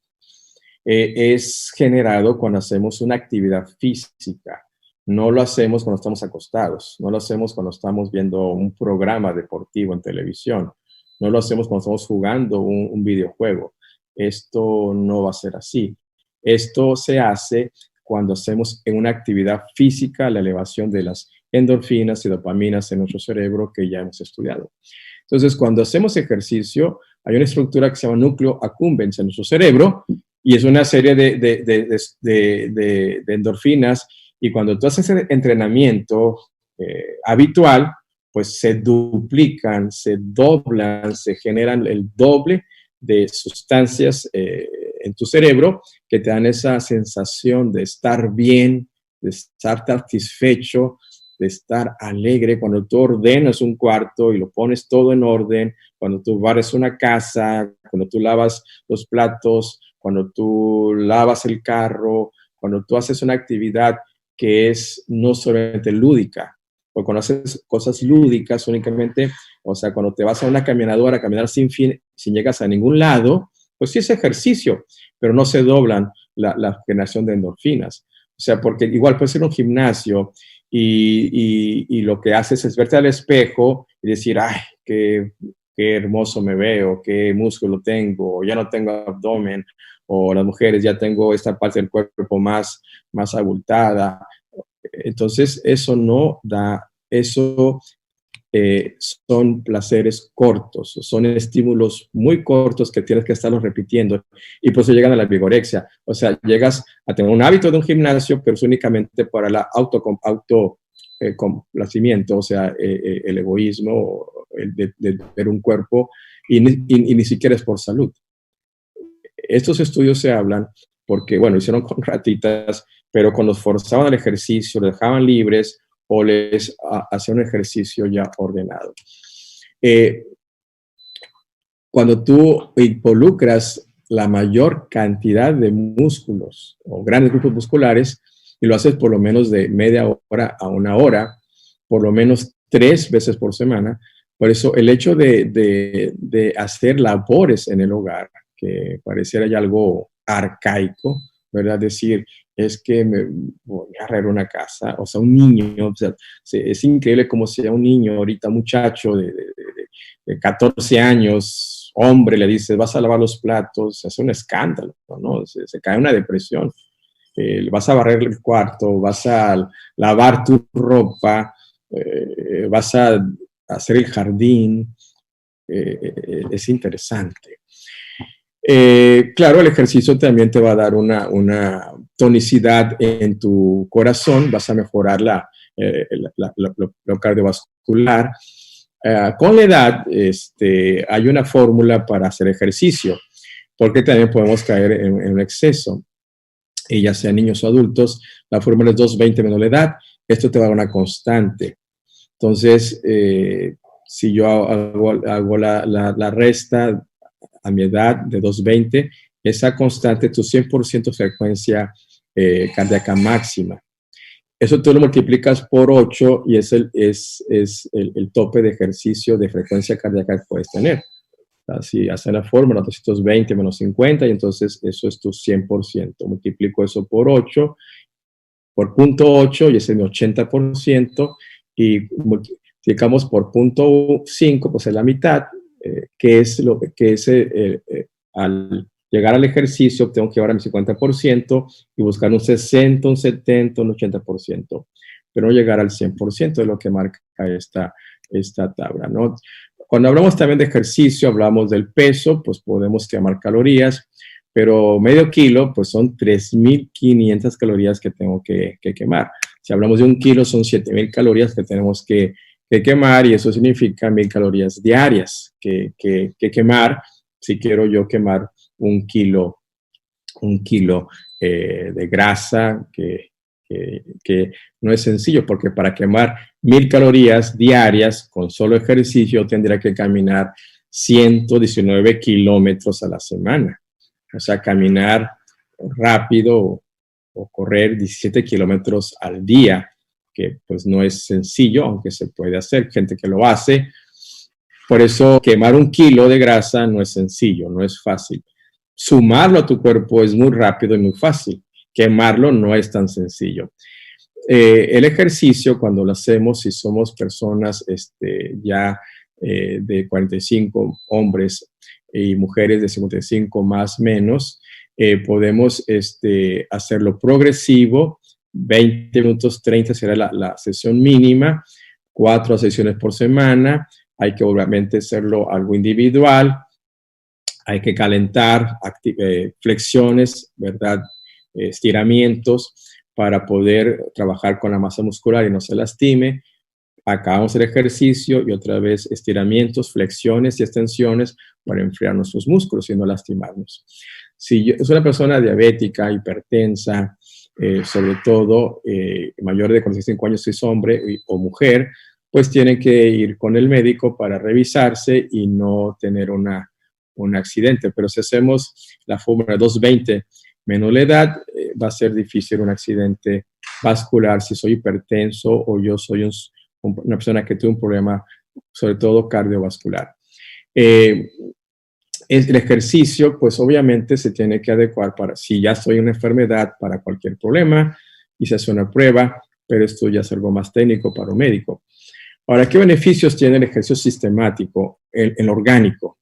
[SPEAKER 2] es generado cuando hacemos una actividad física. No lo hacemos cuando estamos acostados, no lo hacemos cuando estamos viendo un programa deportivo en televisión, no lo hacemos cuando estamos jugando un videojuego. Esto no va a ser así. Esto se hace cuando hacemos en una actividad física la elevación de las endorfinas y dopaminas en nuestro cerebro que ya hemos estudiado. Entonces, cuando hacemos ejercicio, hay una estructura que se llama núcleo accumbens en nuestro cerebro y es una serie de endorfinas. Y cuando tú haces entrenamiento habitual, pues se duplican, se doblan, se generan el doble de sustancias en tu cerebro que te dan esa sensación de estar bien, de estar satisfecho, de estar alegre. Cuando tú ordenas un cuarto y lo pones todo en orden, cuando tú barres una casa, cuando tú lavas los platos, cuando tú lavas el carro, cuando tú haces una actividad que es no solamente lúdica, porque cuando haces cosas lúdicas únicamente, o sea, cuando te vas a una caminadora a caminar sin fin, sin llegas a ningún lado, pues sí es ejercicio, pero no se doblan la generación de endorfinas. O sea, porque igual puede ser un gimnasio y lo que haces es verte al espejo y decir, ay, qué hermoso me veo, qué músculo tengo, ya no tengo abdomen, o las mujeres ya tengo esta parte del cuerpo más abultada. Entonces, eso no da, eso son placeres cortos, son estímulos muy cortos que tienes que estarlos repitiendo y por eso llegan a la vigorexia. O sea, llegas a tener un hábito de un gimnasio, pero es únicamente para el complacimiento, o sea, el egoísmo, el de ver un cuerpo y ni siquiera es por salud. Estos estudios se hablan porque, bueno, hicieron con ratitas, pero cuando forzaban el ejercicio, los dejaban libres o les hacían un ejercicio ya ordenado. Cuando tú involucras la mayor cantidad de músculos o grandes grupos musculares y lo haces por lo menos de media hora a una hora, por lo menos 3 veces por semana, por eso el hecho de hacer labores en el hogar, que pareciera ya algo arcaico, ¿verdad? Decir, es que me voy a arreglar una casa, o sea, un niño, o sea, es increíble como sea un niño ahorita, muchacho de 14 años, hombre, le dices, vas a lavar los platos, es un escándalo, ¿no? Se cae en una depresión. Vas a barrer el cuarto, vas a lavar tu ropa, vas a hacer el jardín, es interesante. Claro, el ejercicio también te va a dar una tonicidad en tu corazón, vas a mejorar lo cardiovascular. Con la edad, hay una fórmula para hacer ejercicio, porque también podemos caer en un exceso, y ya sean niños o adultos. La fórmula es 2:20 menos la edad. Esto te va a dar una constante. Entonces, si yo hago la resta a mi edad de 2:20, esa constante, tu 100% frecuencia cardíaca máxima. Eso tú lo multiplicas por 8 y es el tope de ejercicio de frecuencia cardíaca que puedes tener. Si hacen la fórmula, 220 menos 50, y entonces eso es tu 100%. Multiplico eso por 8, por 0.8, y ese es mi 80%, y multiplicamos por 0.5, pues es la mitad, que es lo que es al llegar al ejercicio tengo que llevar a mi 50% y buscar un 60, un 70, un 80%, pero no llegar al 100% de lo que marca esta tabla, ¿no? Cuando hablamos también de ejercicio, hablamos del peso, pues podemos quemar calorías, pero medio kilo, pues son 3.500 calorías que tengo que quemar. Si hablamos de 1 kilo, son 7.000 calorías que tenemos que quemar, y eso significa 1.000 calorías diarias que quemar si quiero yo quemar 1 kilo de grasa, que no es sencillo, porque para quemar 1.000 calorías diarias con solo ejercicio tendría que caminar 119 kilómetros a la semana. O sea, caminar rápido o correr 17 kilómetros al día, que pues no es sencillo, aunque se puede hacer, gente que lo hace. Por eso quemar 1 kilo de grasa no es sencillo, no es fácil. Sumarlo a tu cuerpo es muy rápido y muy fácil. Quemarlo no es tan sencillo. El ejercicio, cuando lo hacemos, si somos personas ya de 45, hombres y mujeres de 55 más menos, podemos hacerlo progresivo. 20 minutos, 30 será la sesión mínima, 4 sesiones por semana. Hay que obviamente hacerlo algo individual. Hay que calentar, flexiones, ¿verdad? Estiramientos para poder trabajar con la masa muscular y no se lastime. Acabamos el ejercicio y otra vez estiramientos, flexiones y extensiones para enfriar nuestros músculos y no lastimarnos. Si es una persona diabética, hipertensa, sobre todo mayor de 45 años, si es hombre o mujer, pues tiene que ir con el médico para revisarse y no tener un accidente. Pero si hacemos la fórmula 2:20 Menos la edad, va a ser difícil un accidente vascular si soy hipertenso o yo soy una persona que tiene un problema, sobre todo cardiovascular. El ejercicio, pues obviamente se tiene que adecuar para, si ya soy una enfermedad, para cualquier problema, y se hace una prueba, pero esto ya es algo más técnico para un médico. Ahora, ¿qué beneficios tiene el ejercicio sistemático, el orgánico?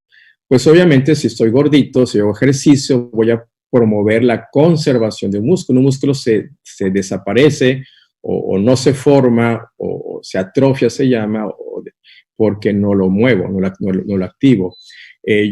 [SPEAKER 2] Pues obviamente si estoy gordito, si hago ejercicio, voy a promover la conservación de un músculo. Un músculo se desaparece o no se forma o se atrofia, se llama, porque no lo muevo, no lo activo.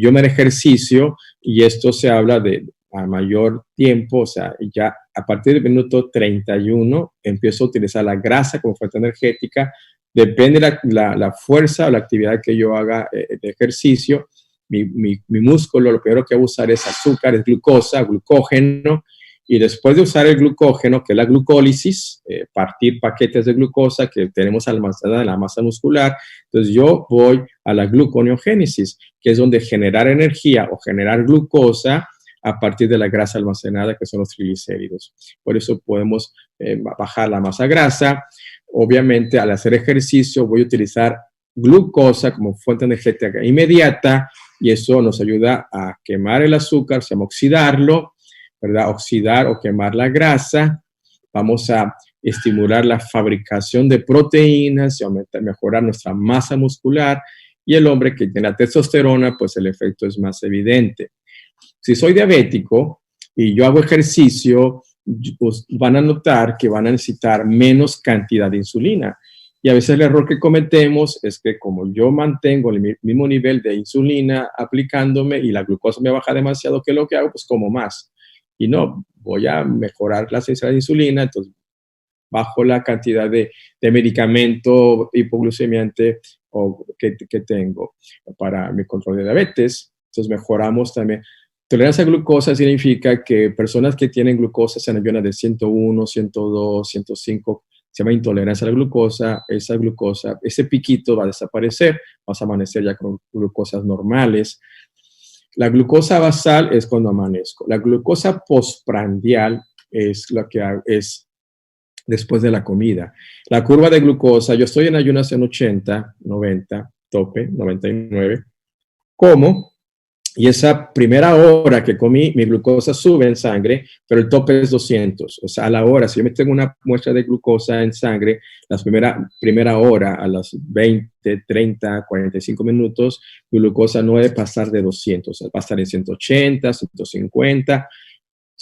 [SPEAKER 2] Yo me ejercicio y esto se habla de a mayor tiempo, o sea, ya a partir del minuto 31 empiezo a utilizar la grasa como fuente energética. Depende de la fuerza o la actividad que yo haga de ejercicio. Mi músculo, lo primero que va a usar es azúcar, es glucosa, glucógeno, y después de usar el glucógeno, que es la glucólisis, partir paquetes de glucosa que tenemos almacenada en la masa muscular, entonces yo voy a la gluconeogénesis, que es donde generar energía o generar glucosa a partir de la grasa almacenada, que son los triglicéridos. Por eso podemos bajar la masa grasa. Obviamente, al hacer ejercicio, voy a utilizar glucosa como fuente energética inmediata, y eso nos ayuda a quemar el azúcar, se llama oxidarlo, ¿verdad? Oxidar o quemar la grasa. Vamos a estimular la fabricación de proteínas y mejorar nuestra masa muscular. Y el hombre que tiene la testosterona, pues el efecto es más evidente. Si soy diabético y yo hago ejercicio, pues van a notar que van a necesitar menos cantidad de insulina. Y a veces el error que cometemos es que como yo mantengo el mismo nivel de insulina aplicándome y la glucosa me baja demasiado, ¿qué es lo que hago? Pues como más. Y no, voy a mejorar la sensibilidad de insulina, entonces bajo la cantidad de medicamento hipoglucemiante que tengo para mi control de diabetes. Entonces mejoramos también. Tolerancia a glucosa significa que personas que tienen glucosa en ayunas de 101, 102, 105, se llama intolerancia a la glucosa. Esa glucosa, ese piquito va a desaparecer, vas a amanecer ya con glucosas normales. La glucosa basal es cuando amanezco. La glucosa postprandial es lo que es después de la comida. La curva de glucosa, yo estoy en ayunas en 80, 90, tope, 99. Como, y esa primera hora que comí, mi glucosa sube en sangre, pero el tope es 200. O sea, a la hora, si yo me tengo una muestra de glucosa en sangre, la primera hora, a las 20, 30, 45 minutos, mi glucosa no debe pasar de 200. O sea, va a estar en 180, 150.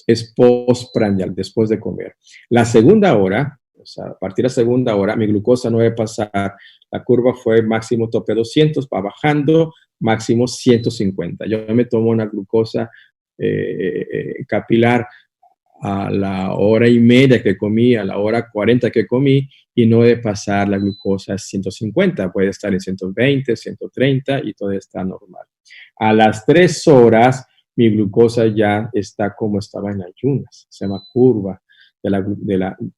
[SPEAKER 2] Es postprandial, después de comer. La segunda hora, o sea, a partir de la segunda hora, mi glucosa no debe pasar. La curva fue máximo tope 200, va bajando, máximo 150. Yo me tomo una glucosa capilar a la hora y media que comí, a la hora 40 que comí, y no debe pasar la glucosa a 150. Puede estar en 120, 130 y todo está normal. A las 3 horas, mi glucosa ya está como estaba en ayunas. Se llama curva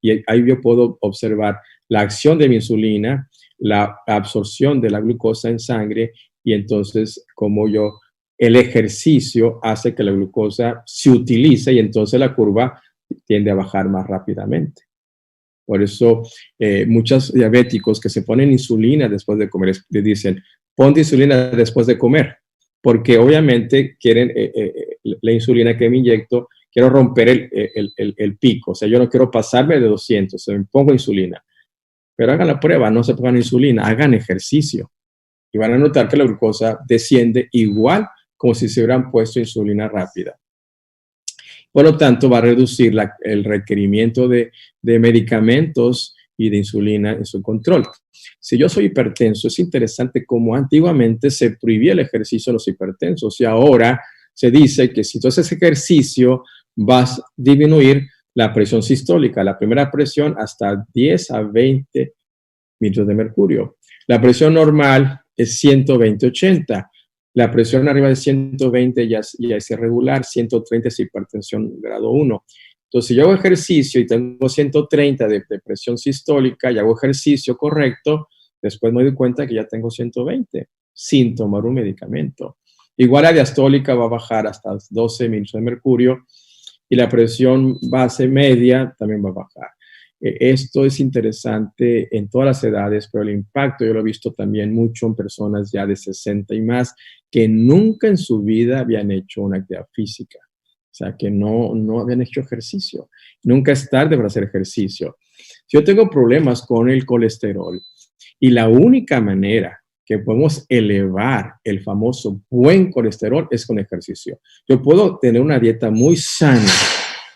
[SPEAKER 2] y ahí yo puedo observar la acción de mi insulina, la absorción de la glucosa en sangre, y entonces como el ejercicio hace que la glucosa se utilice y entonces la curva tiende a bajar más rápidamente. Por eso muchos diabéticos que se ponen insulina después de comer, le dicen, ponte insulina después de comer, porque obviamente quieren la insulina que me inyecto, quiero romper el pico, o sea, yo no quiero pasarme de 200, o sea, me pongo insulina. Pero hagan la prueba, no se pongan insulina, hagan ejercicio. Y van a notar que la glucosa desciende igual como si se hubieran puesto insulina rápida. Por lo tanto, va a reducir el requerimiento de medicamentos y de insulina en su control. Si yo soy hipertenso, es interesante cómo antiguamente se prohibía el ejercicio a los hipertensos y ahora se dice que si tú haces ejercicio vas a disminuir la presión sistólica, la primera presión hasta 10 a 20 mililitros de mercurio. La presión normal es 120-80. La presión arriba de 120 ya es irregular, 130 es hipertensión grado 1. Entonces, si yo hago ejercicio y tengo 130 de presión sistólica y hago ejercicio correcto, después me doy cuenta que ya tengo 120 sin tomar un medicamento. Igual la diastólica va a bajar hasta 12 mililitros de mercurio. y la presión base media también va a bajar. Esto es interesante en todas las edades, pero el impacto yo lo he visto también mucho en personas ya de 60 y más que nunca en su vida habían hecho una actividad física. O sea, que no habían hecho ejercicio. Nunca es tarde para hacer ejercicio. Si yo tengo problemas con el colesterol y la única manera que podemos elevar el famoso buen colesterol es con ejercicio. Yo puedo tener una dieta muy sana,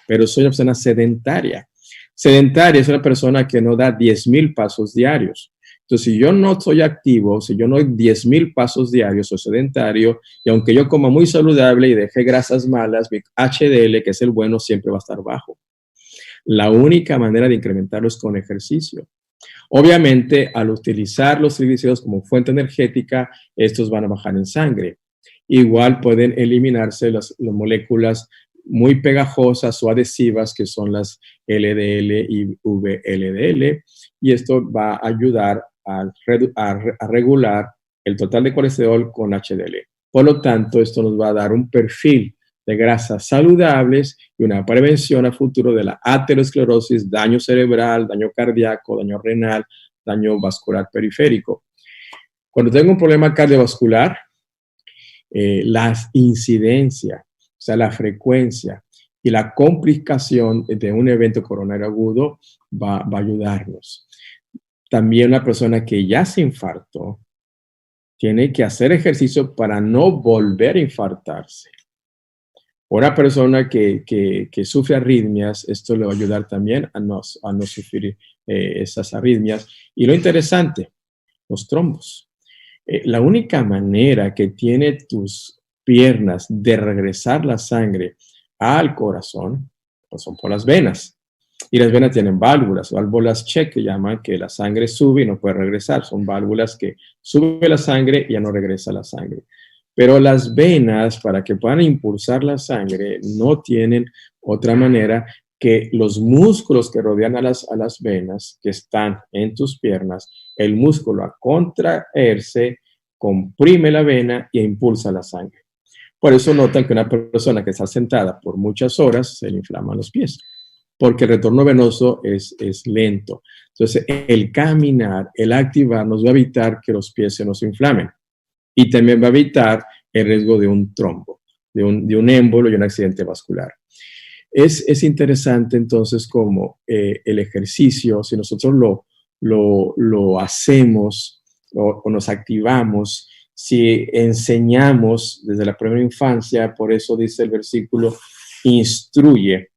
[SPEAKER 2] pero soy una persona sedentaria. Sedentaria es una persona que no da 10,000 pasos diarios. Entonces, si yo no soy activo, si yo no doy 10,000 pasos diarios, soy sedentario, y aunque yo coma muy saludable y deje grasas malas, mi HDL, que es el bueno, siempre va a estar bajo. La única manera de incrementarlo es con ejercicio. Obviamente, al utilizar los triglicéridos como fuente energética, estos van a bajar en sangre. Igual pueden eliminarse las moléculas muy pegajosas o adhesivas que son las LDL y VLDL, y esto va a ayudar a regular el total de colesterol con HDL. Por lo tanto, esto nos va a dar un perfil de grasas saludables y una prevención a futuro de la aterosclerosis, daño cerebral, daño cardíaco, daño renal, daño vascular periférico. Cuando tengo un problema cardiovascular, la incidencia, o sea, la frecuencia y la complicación de un evento coronario agudo va a ayudarnos. También una persona que ya se infartó tiene que hacer ejercicio para no volver a infartarse. Una persona que sufre arritmias, esto le va a ayudar también a no sufrir esas arritmias. Y lo interesante, los trombos. La única manera que tiene tus piernas de regresar la sangre al corazón, pues son por las venas. Y las venas tienen válvulas check que llaman que la sangre sube y no puede regresar. Son válvulas que sube la sangre y ya no regresa la sangre. Pero las venas, para que puedan impulsar la sangre, no tienen otra manera que los músculos que rodean a las venas, que están en tus piernas, el músculo a contraerse, comprime la vena e impulsa la sangre. Por eso notan que una persona que está sentada por muchas horas se le inflaman los pies, porque el retorno venoso es lento. Entonces, el caminar, el activar, nos va a evitar que los pies se nos inflamen. Y también va a evitar el riesgo de un trombo, de un émbolo y un accidente vascular. Es interesante entonces cómo el ejercicio, si nosotros lo hacemos o nos activamos, si enseñamos desde la primera infancia, por eso dice el versículo, instruye,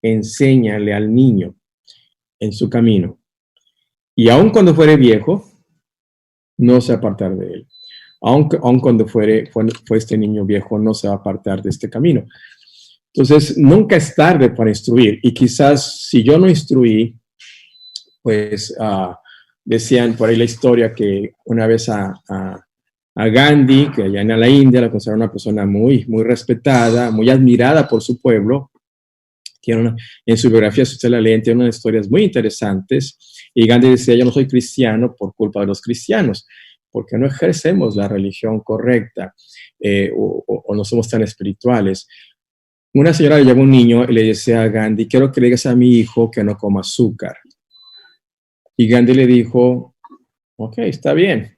[SPEAKER 2] enséñale al niño en su camino. Y aun cuando fuere viejo, no se va a apartar de él. Aun cuando fue este niño viejo, no se va a apartar de este camino. Entonces, nunca es tarde para instruir. Y quizás si yo no instruí, pues decían por ahí la historia que una vez a Gandhi, que allá en la India la consideraron una persona muy, muy respetada, muy admirada por su pueblo. En su biografía, si usted la lee, tiene unas historias muy interesantes. Y Gandhi decía, yo no soy cristiano por culpa de los cristianos, porque no ejercemos la religión correcta o no somos tan espirituales. Una señora le llevó un niño y le decía a Gandhi, quiero que le digas a mi hijo que no coma azúcar. Y Gandhi le dijo, ok, está bien,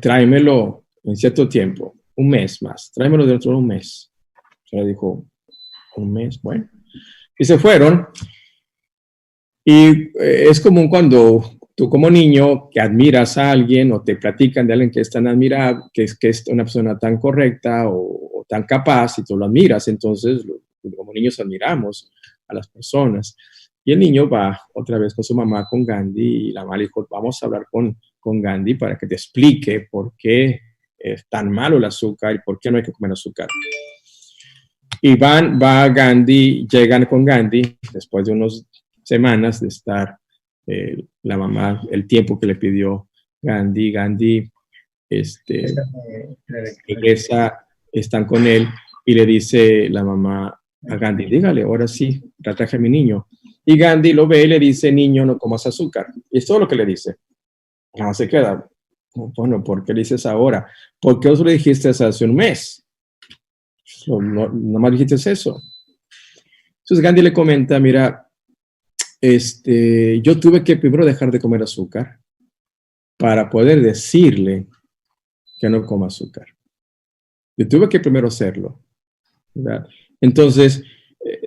[SPEAKER 2] tráemelo en cierto tiempo, un mes más, tráemelo dentro de un mes. Le dijo, un mes, bueno. Y se fueron. Y es común cuando tú como niño que admiras a alguien o te platican de alguien que es tan admirable, que es una persona tan correcta o tan capaz y tú lo admiras, entonces como niños admiramos a las personas. Y el niño va otra vez con su mamá, con Gandhi, y la mamá le dijo, vamos a hablar con Gandhi para que te explique por qué es tan malo el azúcar y por qué no hay que comer azúcar. Y va Gandhi, llegan con Gandhi después de unas semanas de estar la mamá, el tiempo que le pidió Gandhi, regresa, están con él y le dice la mamá a Gandhi, dígale, ahora sí, traje a mi niño. Y Gandhi lo ve y le dice, niño, no comas azúcar. Y es todo lo que le dice. No se queda. Bueno, ¿por qué le dices ahora? ¿Por qué os lo dijiste hace un mes? No más dijiste eso. Entonces Gandhi le comenta, mira, yo tuve que primero dejar de comer azúcar para poder decirle que no coma azúcar. Yo tuve que primero hacerlo, ¿verdad? Entonces,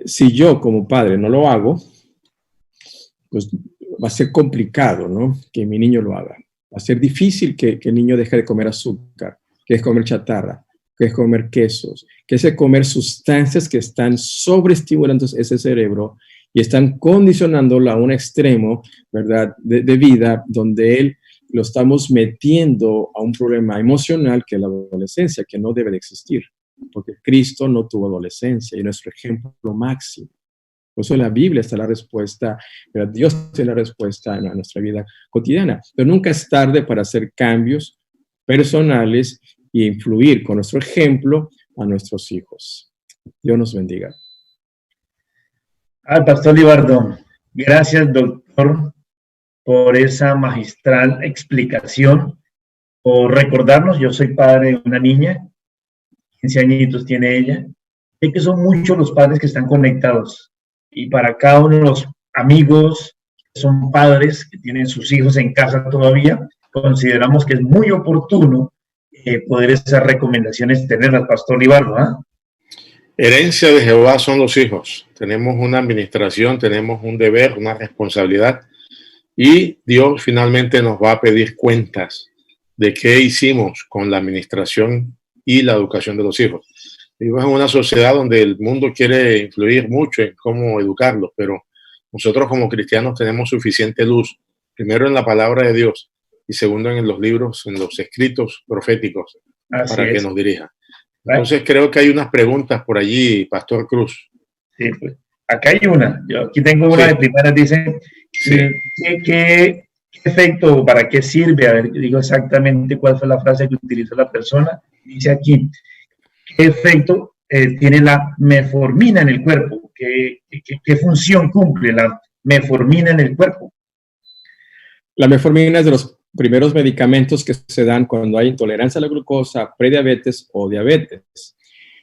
[SPEAKER 2] si yo como padre no lo hago, pues va a ser complicado, ¿no? Que mi niño lo haga. Va a ser difícil que el niño deje de comer azúcar, que es comer chatarra, que es comer quesos, que es comer sustancias que están sobreestimulando ese cerebro y están condicionándolo a un extremo, ¿verdad?, de vida donde él lo estamos metiendo a un problema emocional que es la adolescencia, que no debe de existir, porque Cristo no tuvo adolescencia y es nuestro ejemplo máximo. Por eso en la Biblia está la respuesta, ¿verdad? Dios tiene la respuesta en nuestra vida cotidiana, pero nunca es tarde para hacer cambios personales y influir con nuestro ejemplo a nuestros hijos. Dios nos bendiga.
[SPEAKER 5] Al pastor Libardo, gracias, doctor, por esa magistral explicación, por recordarnos. Yo soy padre de una niña, 15 añitos tiene ella. Sé que son muchos los padres que están conectados, y para cada uno de los amigos que son padres, que tienen sus hijos en casa todavía, consideramos que es muy oportuno poder esas recomendaciones tenerlas, pastor Libardo, ¿ah?
[SPEAKER 6] Herencia de Jehová son los hijos. Tenemos una administración, tenemos un deber, una responsabilidad, y Dios finalmente nos va a pedir cuentas de qué hicimos con la administración y la educación de los hijos. Vivimos en una sociedad donde el mundo quiere influir mucho en cómo educarlos, pero nosotros como cristianos tenemos suficiente luz, primero en la palabra de Dios y segundo en los libros, en los escritos proféticos, para que nos dirijan. Entonces creo que hay unas preguntas por allí, Pastor Cruz.
[SPEAKER 5] Sí, pues, acá hay una. Yo aquí tengo una de primeras. Dice, ¿qué efecto, para qué sirve? A ver, digo exactamente cuál fue la frase que utilizó la persona. Dice aquí, ¿qué efecto tiene la metformina en el cuerpo? ¿Qué función cumple la metformina en el cuerpo?
[SPEAKER 2] La metformina es de los primeros medicamentos que se dan cuando hay intolerancia a la glucosa, prediabetes o diabetes.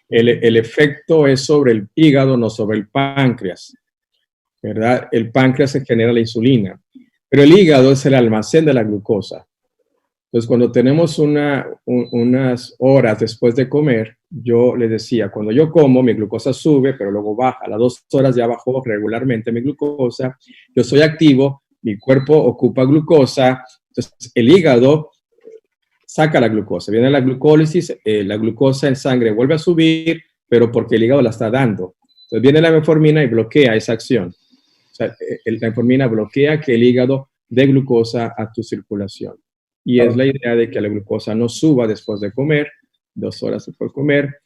[SPEAKER 2] El efecto es sobre el hígado, no sobre el páncreas, ¿verdad? El páncreas se genera la insulina, pero el hígado es el almacén de la glucosa. Entonces, cuando tenemos unas horas después de comer, yo le decía, cuando yo como, mi glucosa sube, pero luego baja. A las 2 horas ya bajó regularmente mi glucosa. Yo soy activo, mi cuerpo ocupa glucosa. Entonces, el hígado saca la glucosa. Viene la glucólisis, la glucosa en sangre vuelve a subir, pero porque el hígado la está dando. Entonces, viene la metformina y bloquea esa acción. O sea, la metformina bloquea que el hígado dé glucosa a tu circulación. Y es la idea de que la glucosa no suba después de comer, 2 horas después de comer.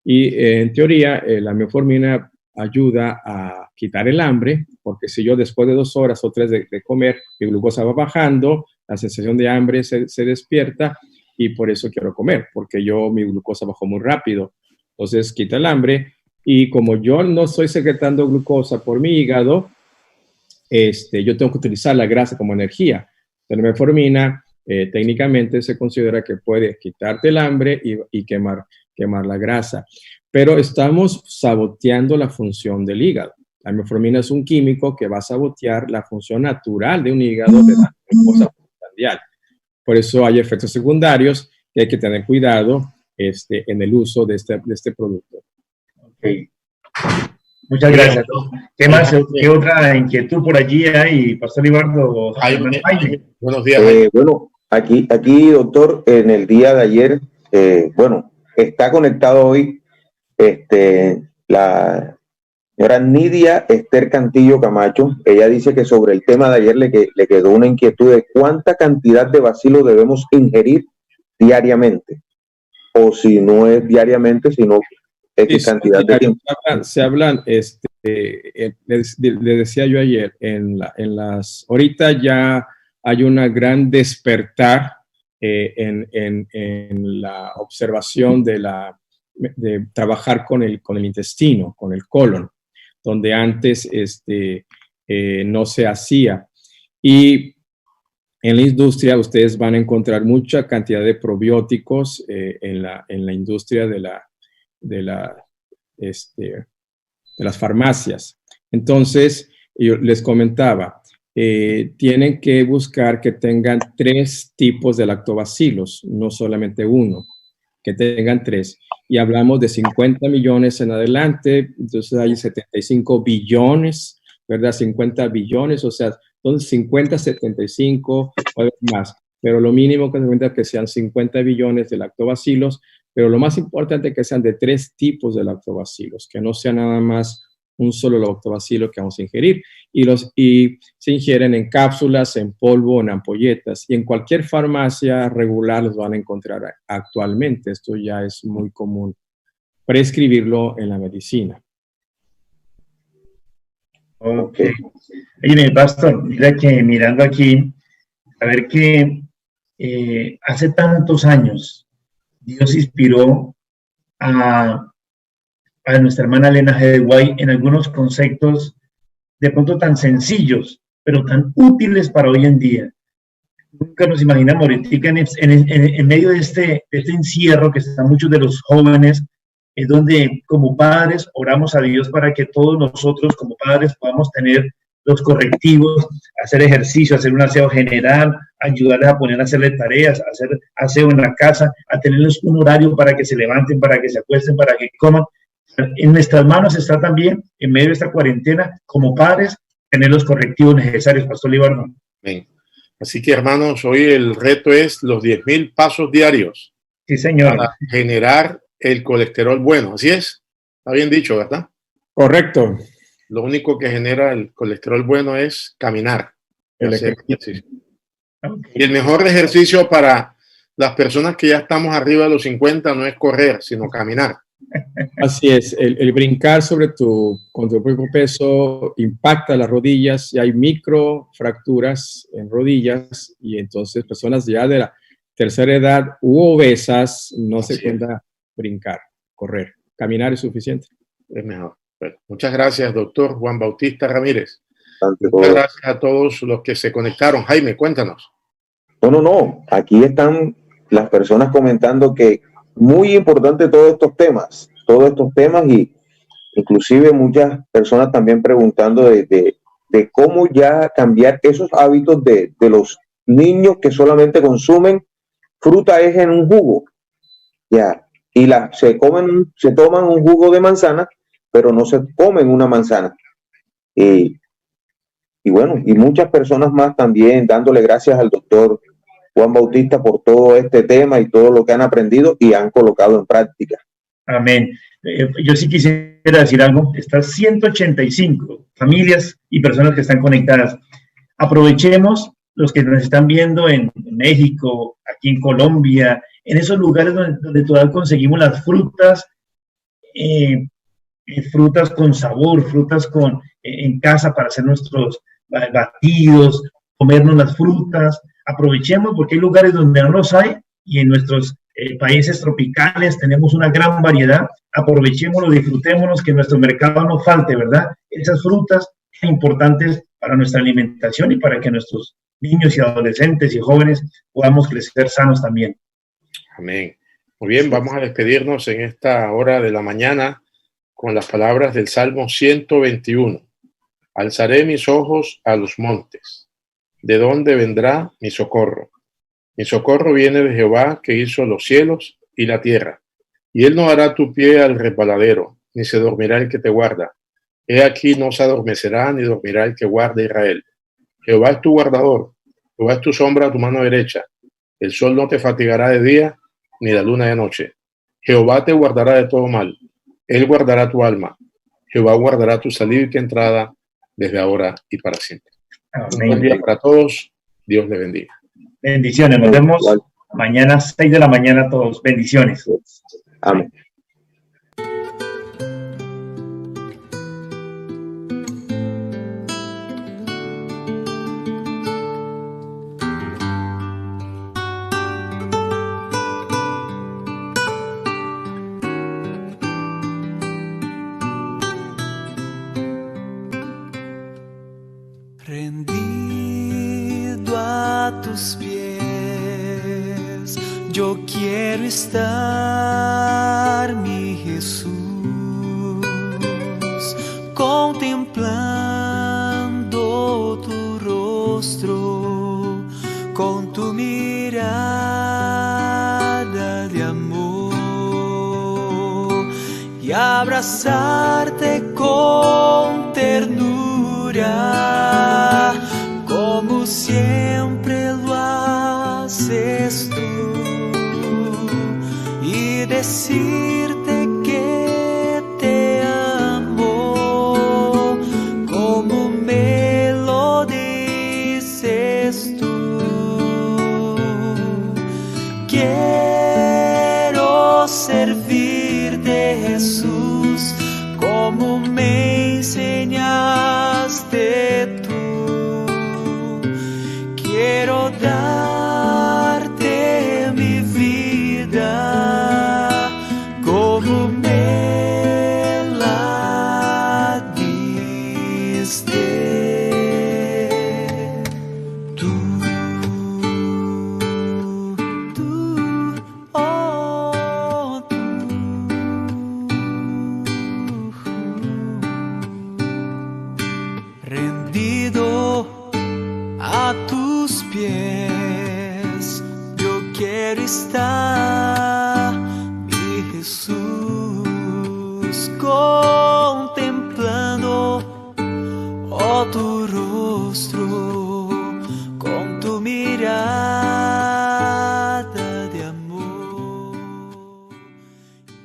[SPEAKER 2] Y en teoría, la metformina ayuda a quitar el hambre, porque si yo después de 2 horas o 3 de comer, mi glucosa va bajando, la sensación de hambre se despierta y por eso quiero comer, porque mi glucosa bajó muy rápido. Entonces quita el hambre y como yo no estoy secretando glucosa por mi hígado, yo tengo que utilizar la grasa como energía. La metformina técnicamente se considera que puede quitarte el hambre y quemar la grasa. Pero estamos saboteando la función del hígado. La metformina es un químico que va a sabotear la función natural de un hígado de la glucosa postprandial. Por eso hay efectos secundarios que hay que tener cuidado en el uso de este producto.
[SPEAKER 5] Okay. Muchas gracias. ¿Qué más? ¿Qué otra inquietud por allí hay, Pastor Libardo?
[SPEAKER 6] Buenos días.
[SPEAKER 7] Bueno, aquí, doctor, en el día de ayer, está conectado hoy la señora Nidia Esther Cantillo Camacho. Ella dice que sobre el tema de ayer le quedó una inquietud de cuánta cantidad de bacilo debemos ingerir diariamente. O si no es diariamente, sino X cantidad de tiempo.
[SPEAKER 2] Se hablan, le decía yo ayer, ahorita ya hay una gran despertar en la observación de trabajar con el intestino, con el colon, donde antes no se hacía. Y en la industria ustedes van a encontrar mucha cantidad de probióticos en la industria de la de las farmacias. Entonces, yo les comentaba, tienen que buscar que tengan 3 tipos de lactobacilos, no solamente uno, que tengan 3. Y hablamos de 50 millones en adelante, entonces hay 75 billones, ¿verdad? 50 billones, o sea, son 50, 75, o más. Pero lo mínimo que se cuenta es que sean 50 billones de lactobacilos, pero lo más importante es que sean de 3 tipos de lactobacilos, que no sea nada más un solo lactobacilo que vamos a ingerir. Y se ingieren en cápsulas, en polvo, en ampolletas. Y en cualquier farmacia regular los van a encontrar actualmente. Esto ya es muy común prescribirlo en la medicina.
[SPEAKER 5] Ok. Oye, pastor, mira que mirando aquí, a ver que hace tantos años Dios inspiró a nuestra hermana Elena G. de White en algunos conceptos de pronto tan sencillos, pero tan útiles para hoy en día. Nunca nos imaginamos ahorita en medio de este encierro que están muchos de los jóvenes, es donde como padres oramos a Dios para que todos nosotros como padres podamos tener los correctivos, hacer ejercicio, hacer un aseo general, ayudarles a poner a hacerle tareas, a hacer aseo en la casa, a tenerles un horario para que se levanten, para que se acuesten, para que coman. En nuestras manos está también, en medio de esta cuarentena, como padres, tener los correctivos necesarios, Pastor Libardo.
[SPEAKER 6] Bien. Así que, hermanos, hoy el reto es los 10,000 pasos diarios.
[SPEAKER 5] Sí, señor.
[SPEAKER 6] Para generar el colesterol bueno. Así es. Está bien dicho, ¿verdad?
[SPEAKER 2] Correcto.
[SPEAKER 6] Lo único que genera el colesterol bueno es caminar. Hacer ejercicio.
[SPEAKER 5] Okay.
[SPEAKER 6] Y el mejor ejercicio para las personas que ya estamos arriba de los 50 no es correr, sino caminar.
[SPEAKER 2] Así es, el brincar con tu propio peso impacta las rodillas y hay microfracturas en rodillas y entonces personas ya de la tercera edad u obesas no se cuenta brincar, correr, caminar es suficiente.
[SPEAKER 6] Es mejor. Bueno, muchas gracias, doctor Juan Bautista Ramírez. Muchas gracias a todos los que se conectaron. Jaime, cuéntanos.
[SPEAKER 7] No. Aquí están las personas comentando que muy importante todos estos temas y inclusive muchas personas también preguntando de cómo ya cambiar esos hábitos de los niños que solamente consumen fruta es en un jugo, ya, y se toman un jugo de manzana, pero no se comen una manzana. Y bueno, y muchas personas más también dándole gracias al doctor Juan Bautista por todo este tema y todo lo que han aprendido y han colocado en práctica.
[SPEAKER 5] Amén. Yo sí quisiera decir algo. Están 185 familias y personas que están conectadas. Aprovechemos los que nos están viendo en México, aquí en Colombia, en esos lugares donde todavía conseguimos las frutas, frutas con sabor, frutas en casa para hacer nuestros batidos, comernos las frutas. Aprovechemos porque hay lugares donde no los hay y en nuestros países tropicales tenemos una gran variedad. Aprovechémoslo, disfrutémonos, que en nuestro mercado no falte, ¿verdad? Esas frutas son importantes para nuestra alimentación y para que nuestros niños y adolescentes y jóvenes podamos crecer sanos también.
[SPEAKER 6] Amén. Muy bien, vamos a despedirnos en esta hora de la mañana con las palabras del Salmo 121. Alzaré mis ojos a los montes. ¿De dónde vendrá mi socorro? Mi socorro viene de Jehová, que hizo los cielos y la tierra. Y él no hará tu pie al resbaladero, ni se dormirá el que te guarda. He aquí no se adormecerá, ni dormirá el que guarda a Israel. Jehová es tu guardador, Jehová es tu sombra a tu mano derecha. El sol no te fatigará de día, ni la luna de noche. Jehová te guardará de todo mal. Él guardará tu alma. Jehová guardará tu salida y tu entrada desde ahora y para siempre.
[SPEAKER 5] Amén.
[SPEAKER 6] Un buen día para todos. Dios les bendiga.
[SPEAKER 5] Bendiciones. Nos vemos mañana 6 de la mañana todos. Bendiciones.
[SPEAKER 7] Amén.
[SPEAKER 8] Rendido a tus pies, yo quiero estar, mi Jesús. contemplando tu rostro con tu mirada de amor y abrazarte con ternura como siempre lo haces tú y decirte que te amo como me lo dices tú. Quiero servirte, Jesús, como me enseñaste tú. Quiero darte mi vida como me la diste tú, oh, tú. Rendido a tus pies, yo quiero estar, mi Jesús, contemplando, oh, tu rostro.